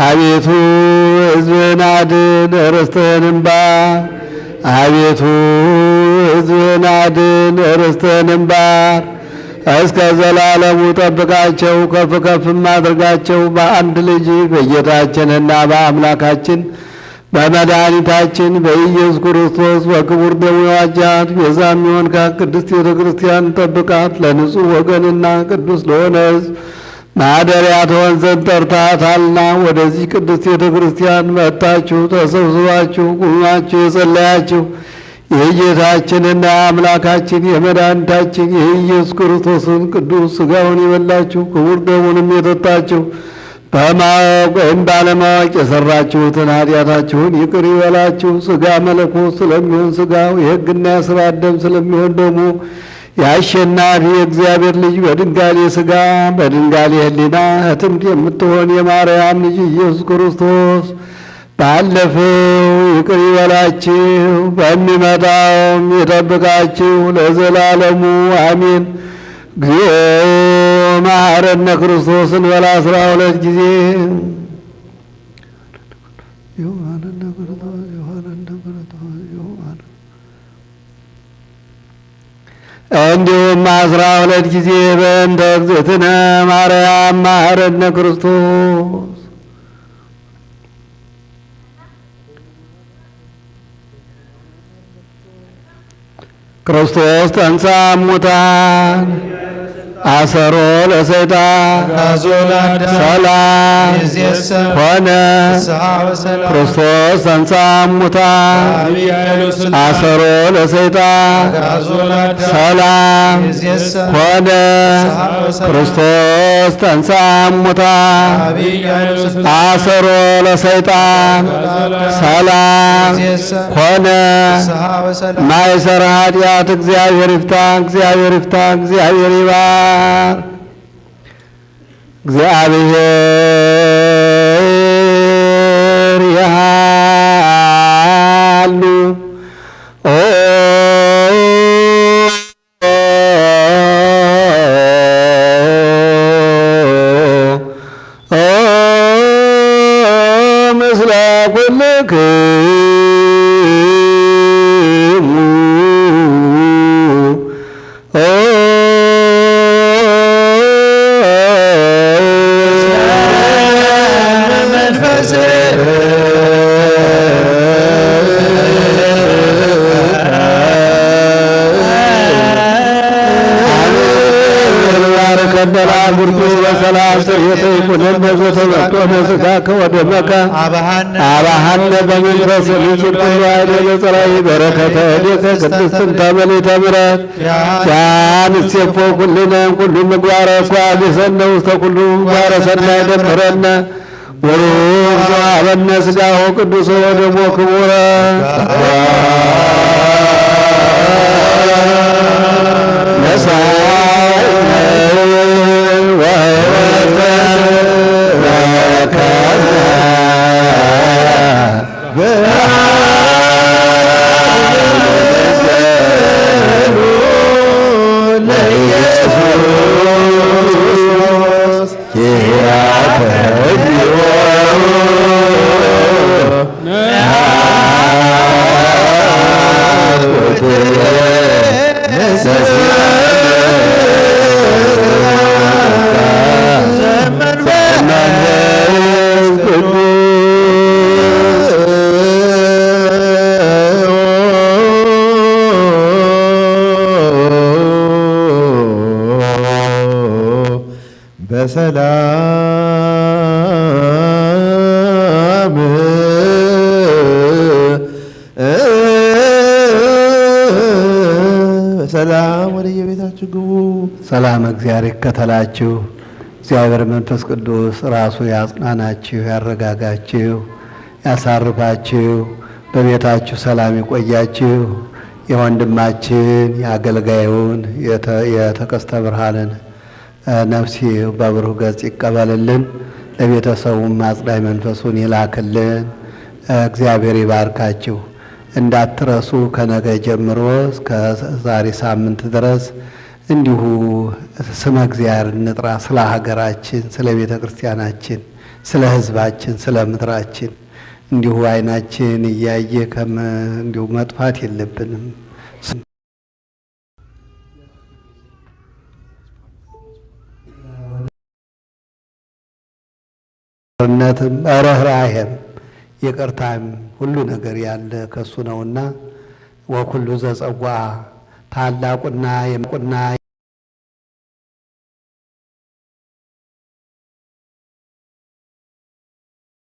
አቤቱ ሕዝብህን አድን፣ ርስትህንም ባርክ። አቤቱ ሕዝብህን አድን፣ ርስትህንም ባርክ። እስከ ዘላለሙ ጠብቃቸው፣ ከፍ ከፍም አድርጋቸው። በአንድ ልጅ በጌታችንና በአምላካችን በመድኃኒታችን በኢየሱስ ክርስቶስ በክቡር ደሙ የዋጃት ቤዛም የሆንካት ቅድስት ቤተ ክርስቲያን ጠብቃት። ለንጹሕ ወገንና ቅዱስ ለሆነ ሕዝብ ማደሪያ ትሆን ዘንድ ጠርተሃታልና ወደዚህ ቅድስት ቤተ ክርስቲያን መጥታችሁ ተሰብስባችሁ ቁማችሁ የጸለያችሁ የጌታችንና የአምላካችን የመድኃኒታችን የኢየሱስ ክርስቶስን ቅዱስ ሥጋውን የበላችሁ ክቡር ደሙንም የጠጣችሁ በማወቅ ወይም ባለማወቅ የሠራችሁትን ኃጢአታችሁን ይቅር ይበላችሁ። ሥጋ መለኮት ስለሚሆን ሥጋው የሕግና የሥርዓት ደም ስለሚሆን ደግሞ የአሸናፊ የእግዚአብሔር ልጅ በድንጋሌ ሥጋ በድንጋሌ ሕሊና እህትምት የምትሆን የማርያም ልጅ ኢየሱስ ክርስቶስ ባለፈው ይቅር ይበላችሁ፣ በሚመጣውም ይጠብቃችሁ ለዘላለሙ አሜን። እግዚኦ መሐረነ ክርስቶስን በላ 12 ጊዜ እንዲሁም 12 ጊዜ በእንተ እግዝእትነ ማርያም መሐረነ ክርስቶስ። ክርስቶስ ተንሥአ እሙታን አሰሮ ለሰይጣን ሰላም ሆነ ክርስቶስ ተንሥአ እሙታን አሰሮ ለሰይጣን ሰላም ሆነ ክርስቶስ ተንሥአ እሙታን አሰሮ ለሰይጣን ሰላም ሆነ ማይሰራ ኃጢአት እግዚአብሔር ይፍታ፣ እግዚአብሔር ይፍታ፣ እግዚአብሔር ይባር። እግዚአብሔር ያሉ ምስለ ኩልክሙ አባሃነ በመንፈስ ልጅ ኩሉ አይደለ ጸራይ በረከተ ዲከ ቅድስትን ተመሊተ ምሕረት ያን እሴፎ ኩልነ ኩሉ ምግባረ እኳ ሊሰነ ውስተ ኩሉ ምግባረ ሰናይ ደምረነ ወሩቅ ዘአበነ ሥጋሁ ቅዱስ ወደሞ ክቡረ በሰላም በሰላም ወደ የቤታችሁ ግቡ። ሰላም እግዚአብሔር ይከተላችሁ። እግዚአብሔር መንፈስ ቅዱስ ራሱ ያጽናናችሁ፣ ያረጋጋችሁ፣ ያሳርፋችሁ፣ በቤታችሁ ሰላም ይቆያችሁ። የወንድማችን የአገልጋዩን የተቀስተ ብርሃንን ነፍሲ በብሩህ ገጽ ይቀበልልን። ለቤተሰቡም ማጽዳይ መንፈሱን ይላክልን። እግዚአብሔር ይባርካችሁ። እንዳትረሱ ከነገ ጀምሮ እስከ ዛሬ ሳምንት ድረስ እንዲሁ ስመ እግዚአብሔር እንጥራ። ስለ ሀገራችን፣ ስለ ቤተ ክርስቲያናችን፣ ስለ ሕዝባችን፣ ስለ ምድራችን እንዲሁ አይናችን እያየ እንዲሁ መጥፋት የለብንም። ነትም ርኅራኄም ይቅርታም ሁሉ ነገር ያለ ከሱ ነውና ወኩሉ ዘጸዋ ታላቁና የምቁና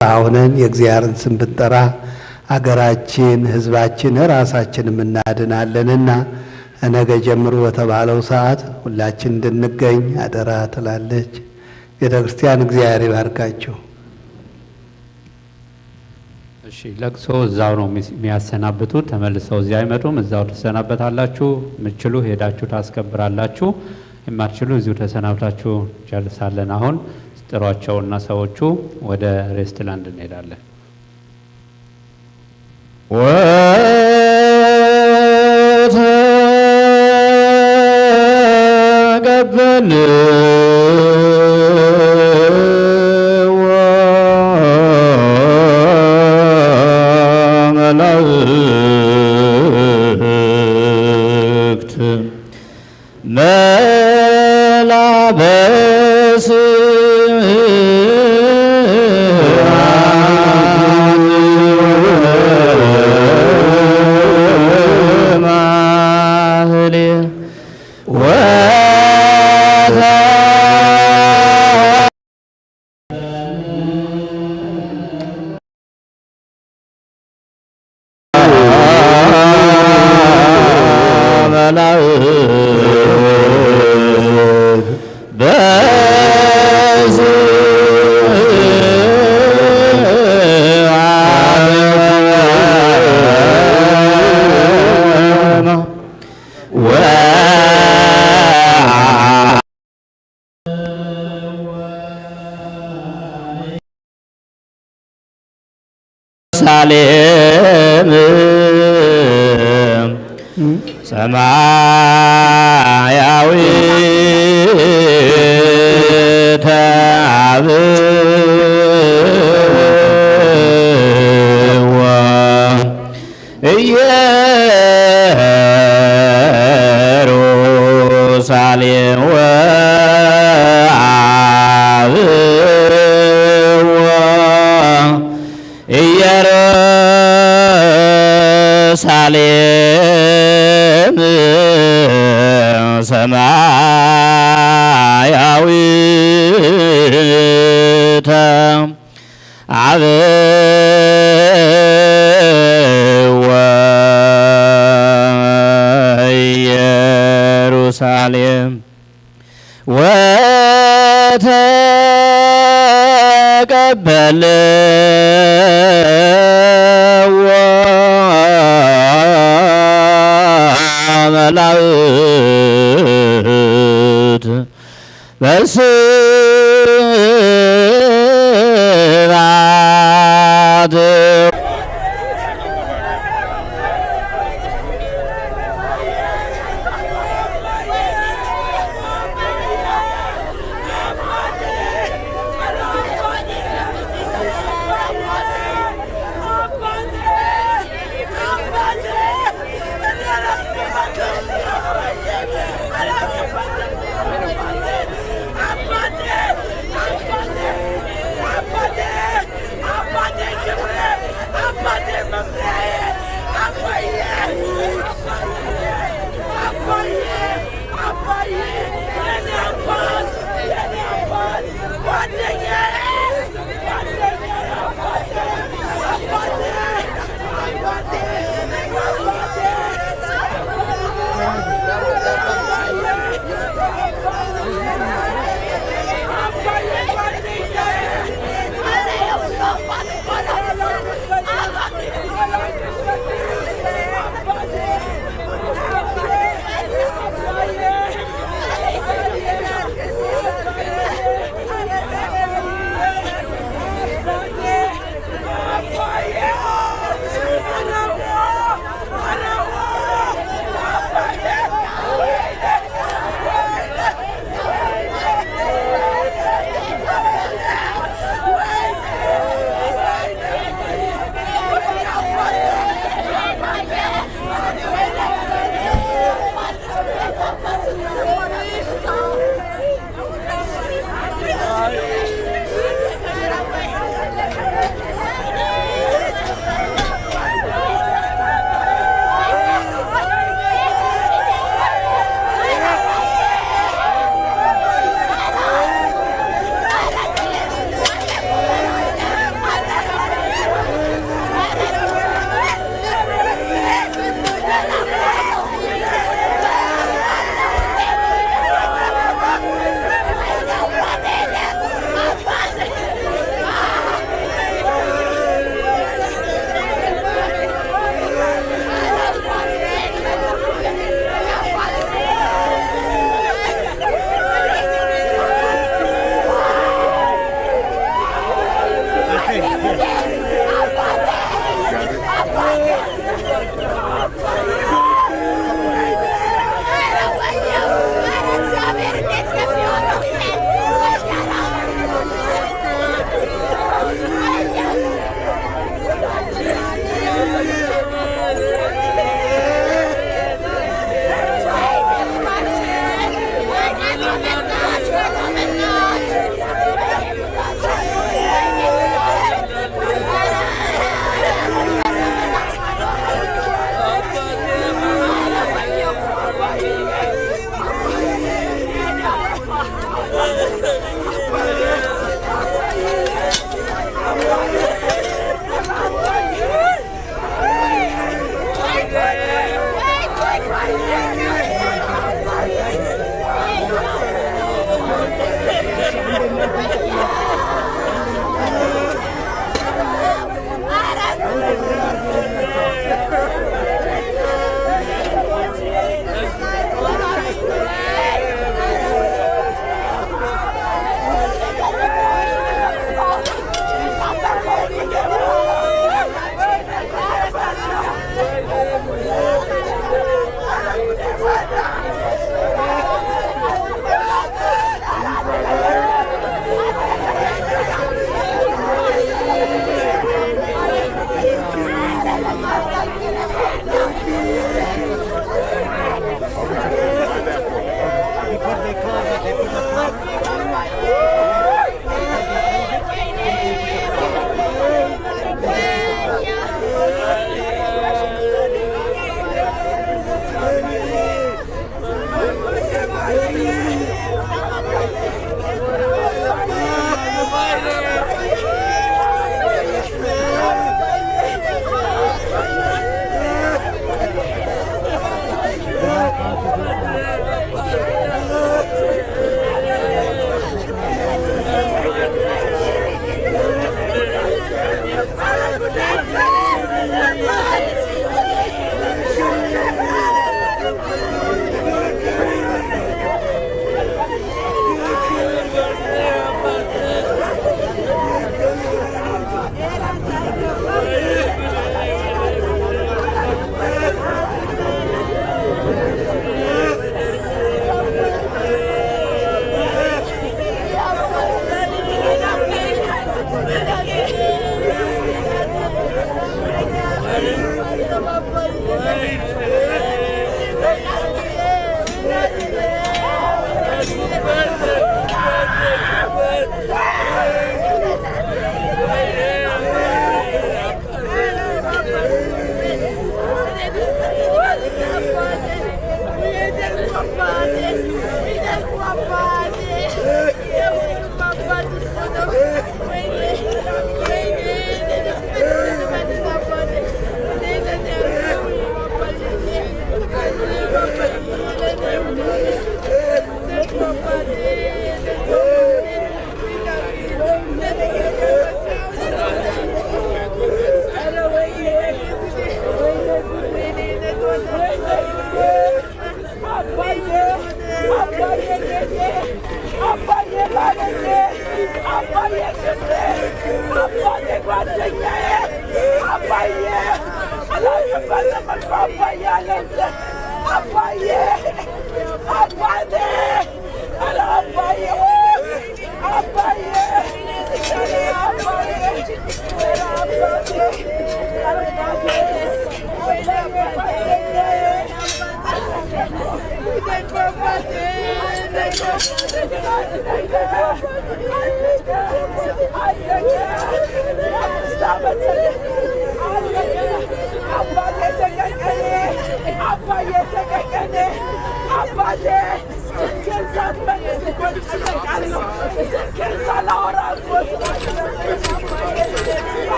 አሁንን የእግዚአብሔርን ስም ብንጠራ አገራችን ሕዝባችን ራሳችንም እናድናለንና ነገ ጀምሮ በተባለው ሰዓት ሁላችን እንድንገኝ አደራ ትላለች ቤተ ክርስቲያን። እግዚአብሔር ይባርካችሁ። እሺ፣ ለቅሶ እዛው ነው የሚያሰናብቱት። ተመልሰው እዚያ አይመጡም። እዛው ትሰናበታላችሁ። የምትችሉ ሄዳችሁ ታስከብራላችሁ። የማትችሉ እዚሁ ተሰናብታችሁ ጨርሳለን። አሁን ጥሯቸውና ሰዎቹ ወደ ሬስትላንድ እንሄዳለን። ወተቀበል መላእክት መላበስ ሳሌም ሰማያዊተ አብዋ ኢየሩሳሌም ኢየሩሳሌም ሰማያዊተ አብዋ ኢየሩሳሌም ወተቀበልዎ መላእክት በስብሐት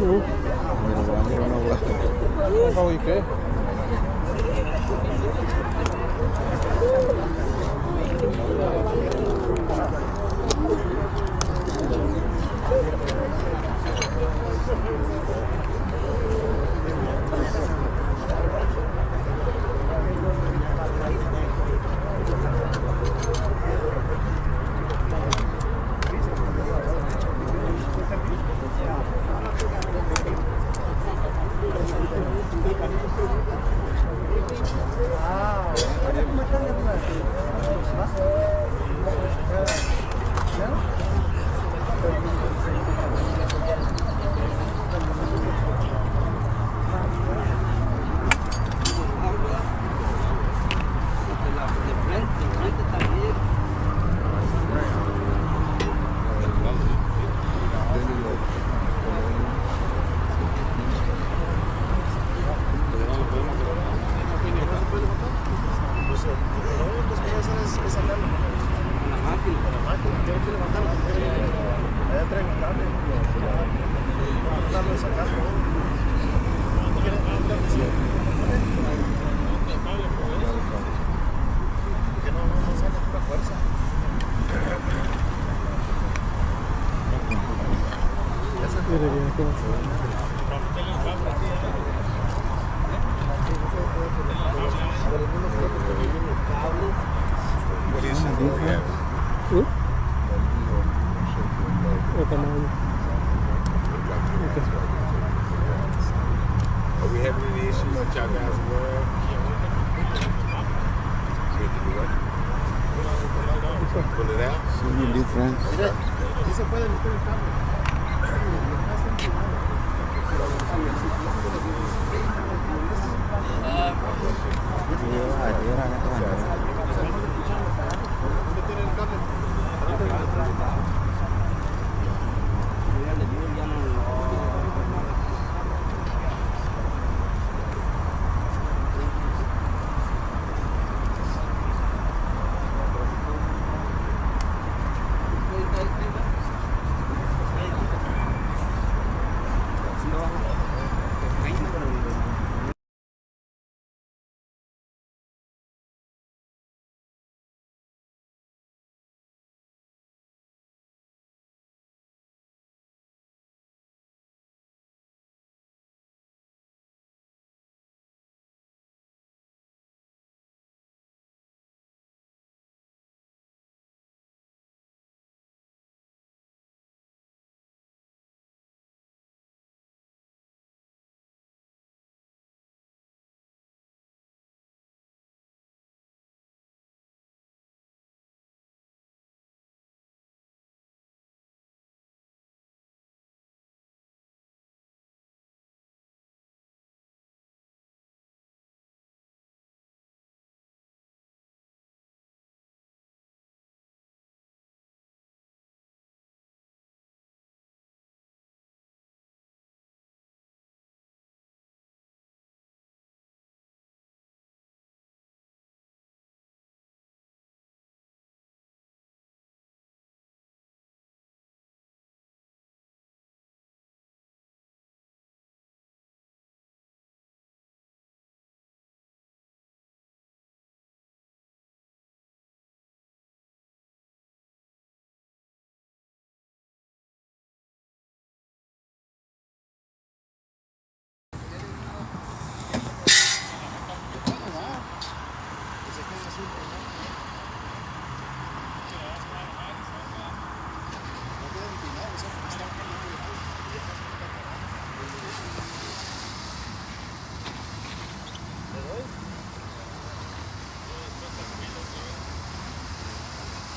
Oh, ¿y qué? Are we having any issues that y'all guys aware of? We have to do what? Pull it out? Any difference?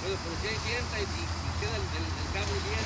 ¿Por qué entra y queda el cable bien?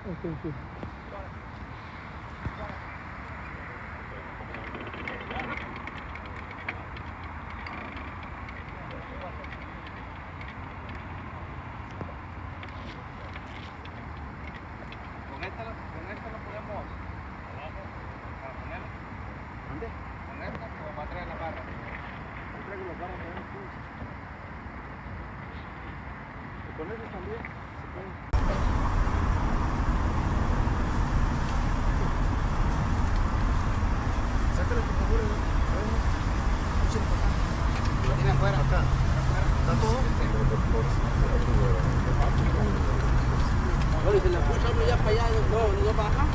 Thank you. Con esta lo podemos para ponerlo. ¿Dónde? Con esta que va a traer la barra. Yo traigo las barras también. ¿Y con eso también? Se puede. Sácalo por favor. Lo tiene afuera. Acá. ¿Está todo? Bueno, y si la pucha uno ya para allá, no baja.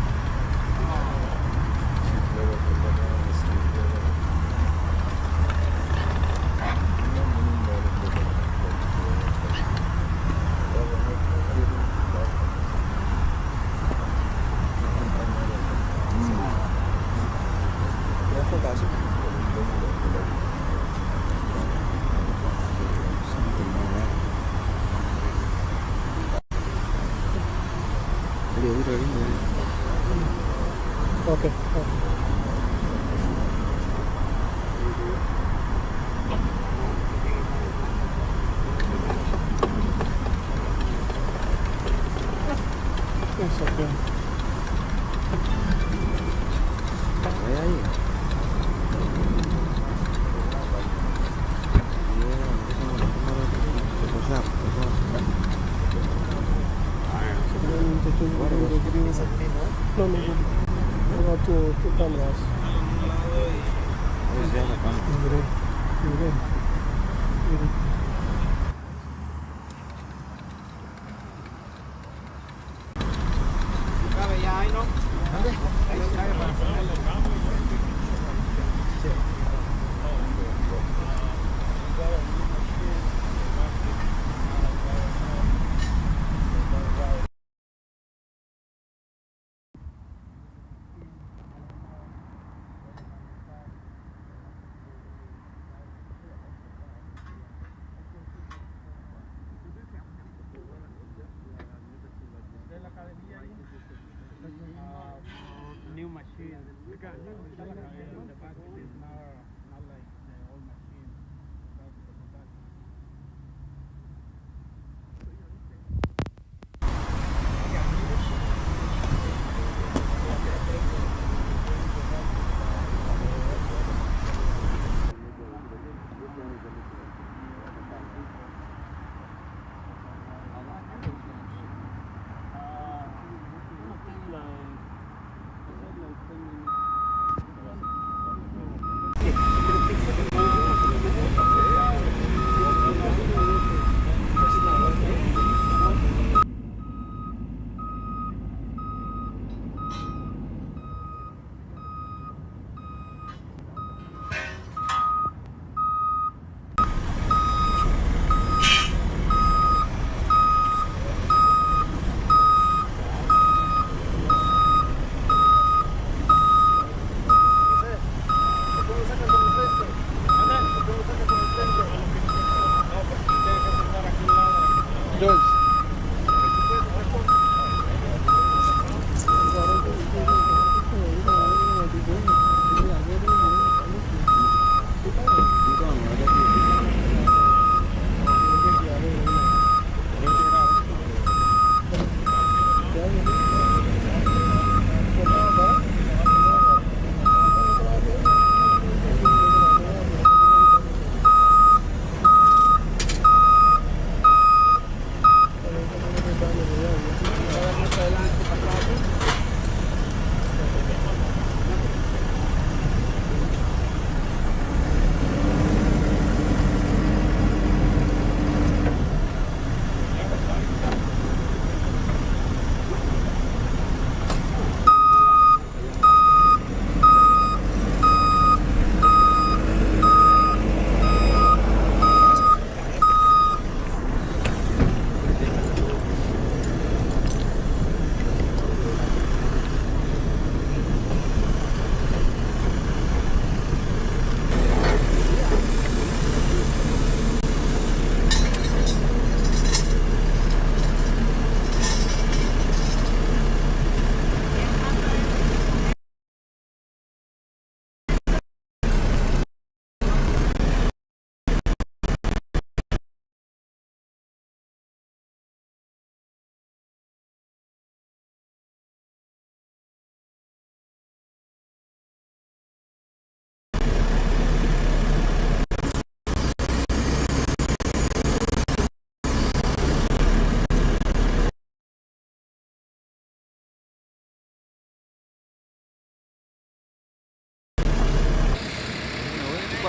Okay. It's okay. No, I got two cameras. Where's the other camera? Cabe ya ahí, ¿no? Ahí lo cabe para ponerlo. New machine. We got new machine. The back is not like the old machine.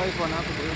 iPhone ako bro.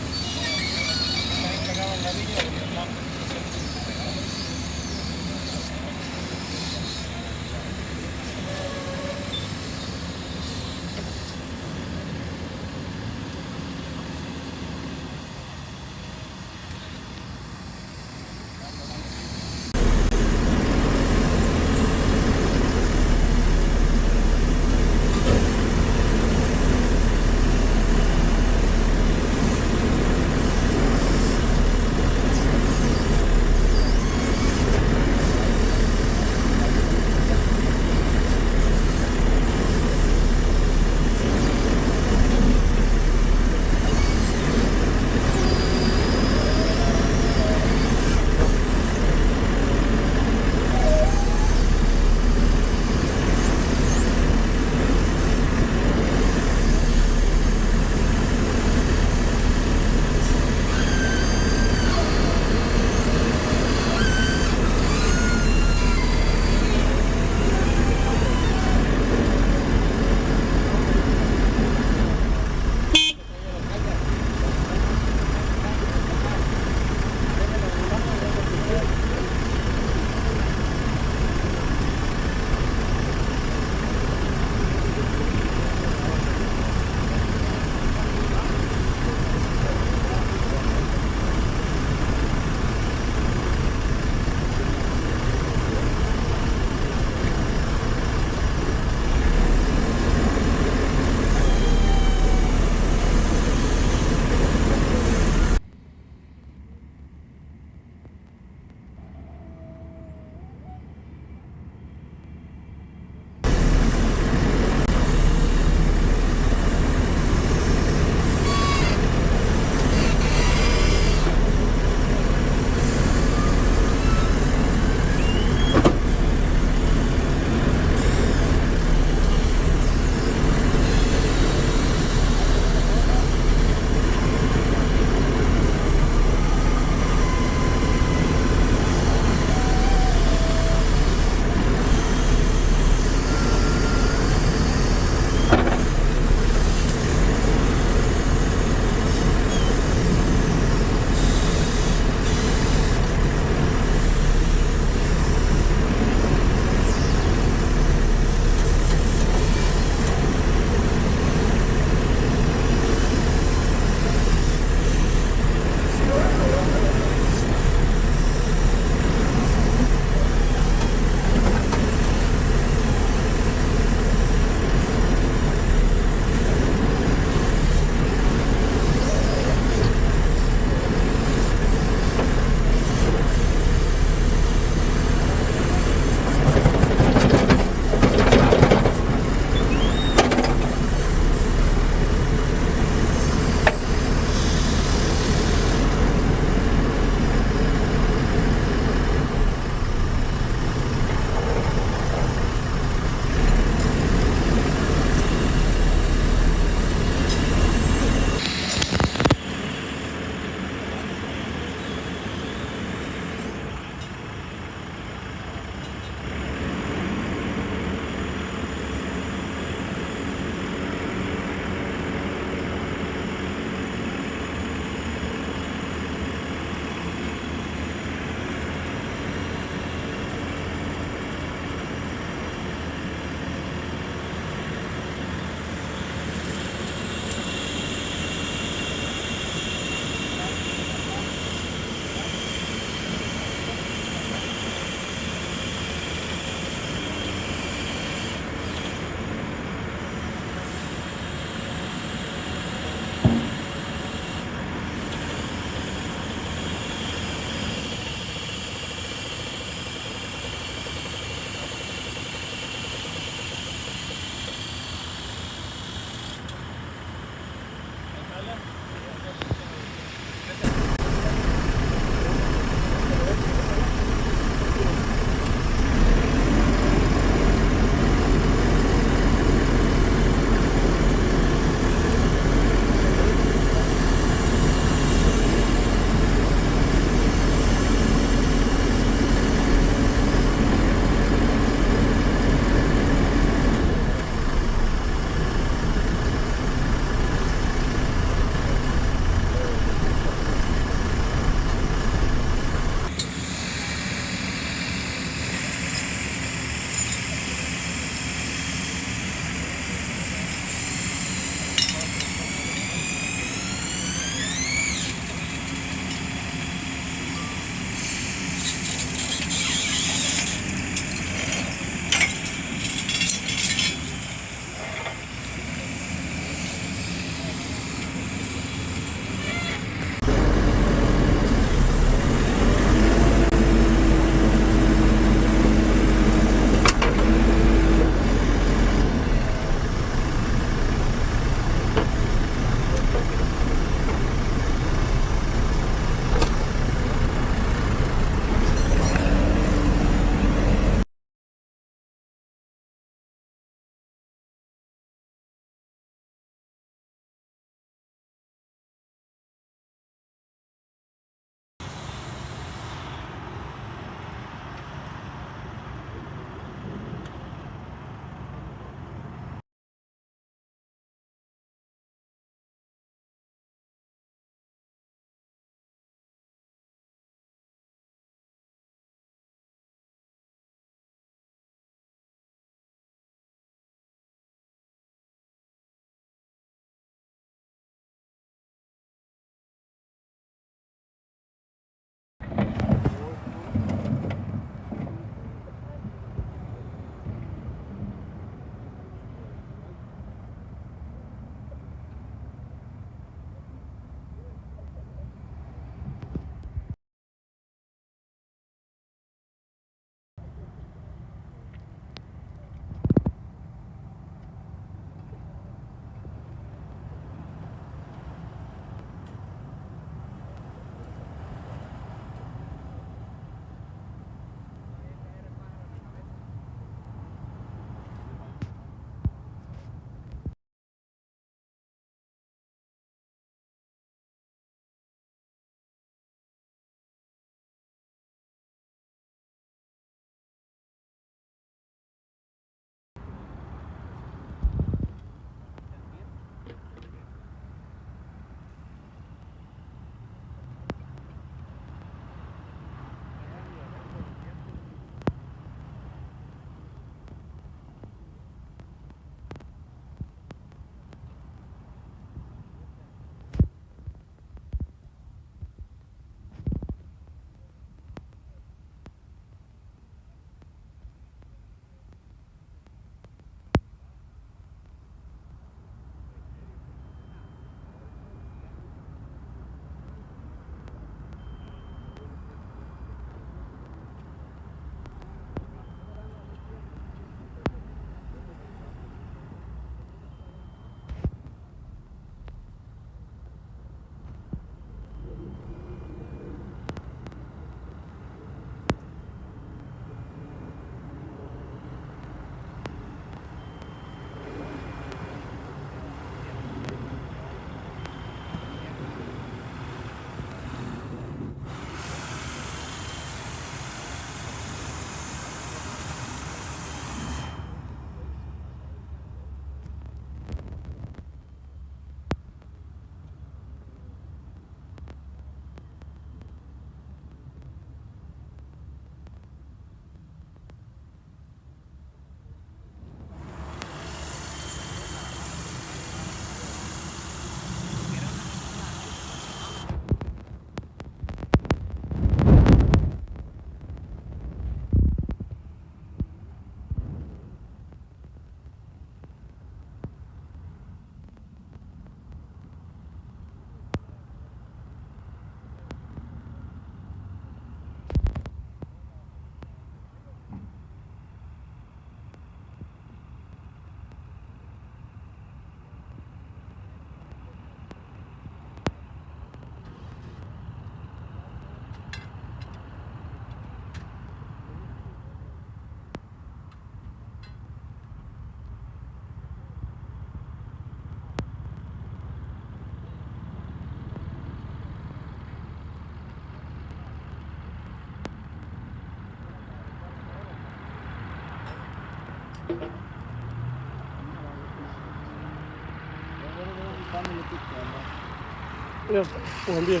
Yeah, mwambie.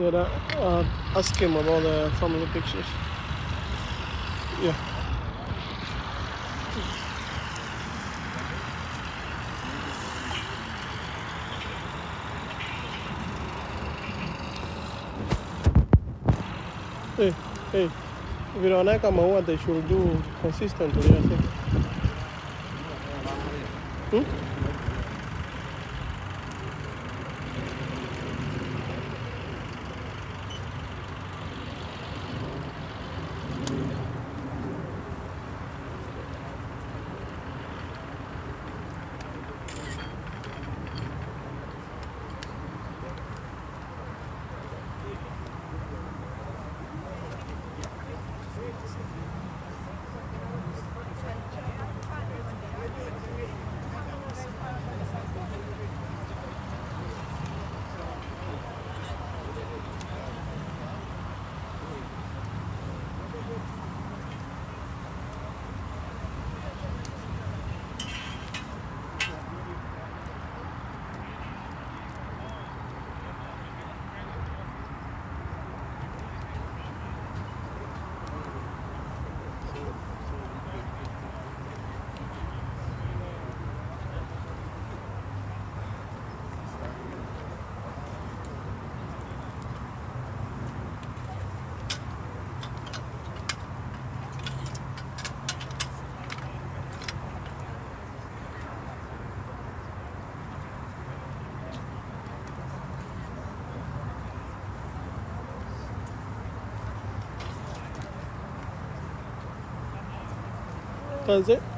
Yeah, ask him about the family pictures. Yeah. Hey, hey. Vile wanaweka maua, they should do consistently, I think. That's it.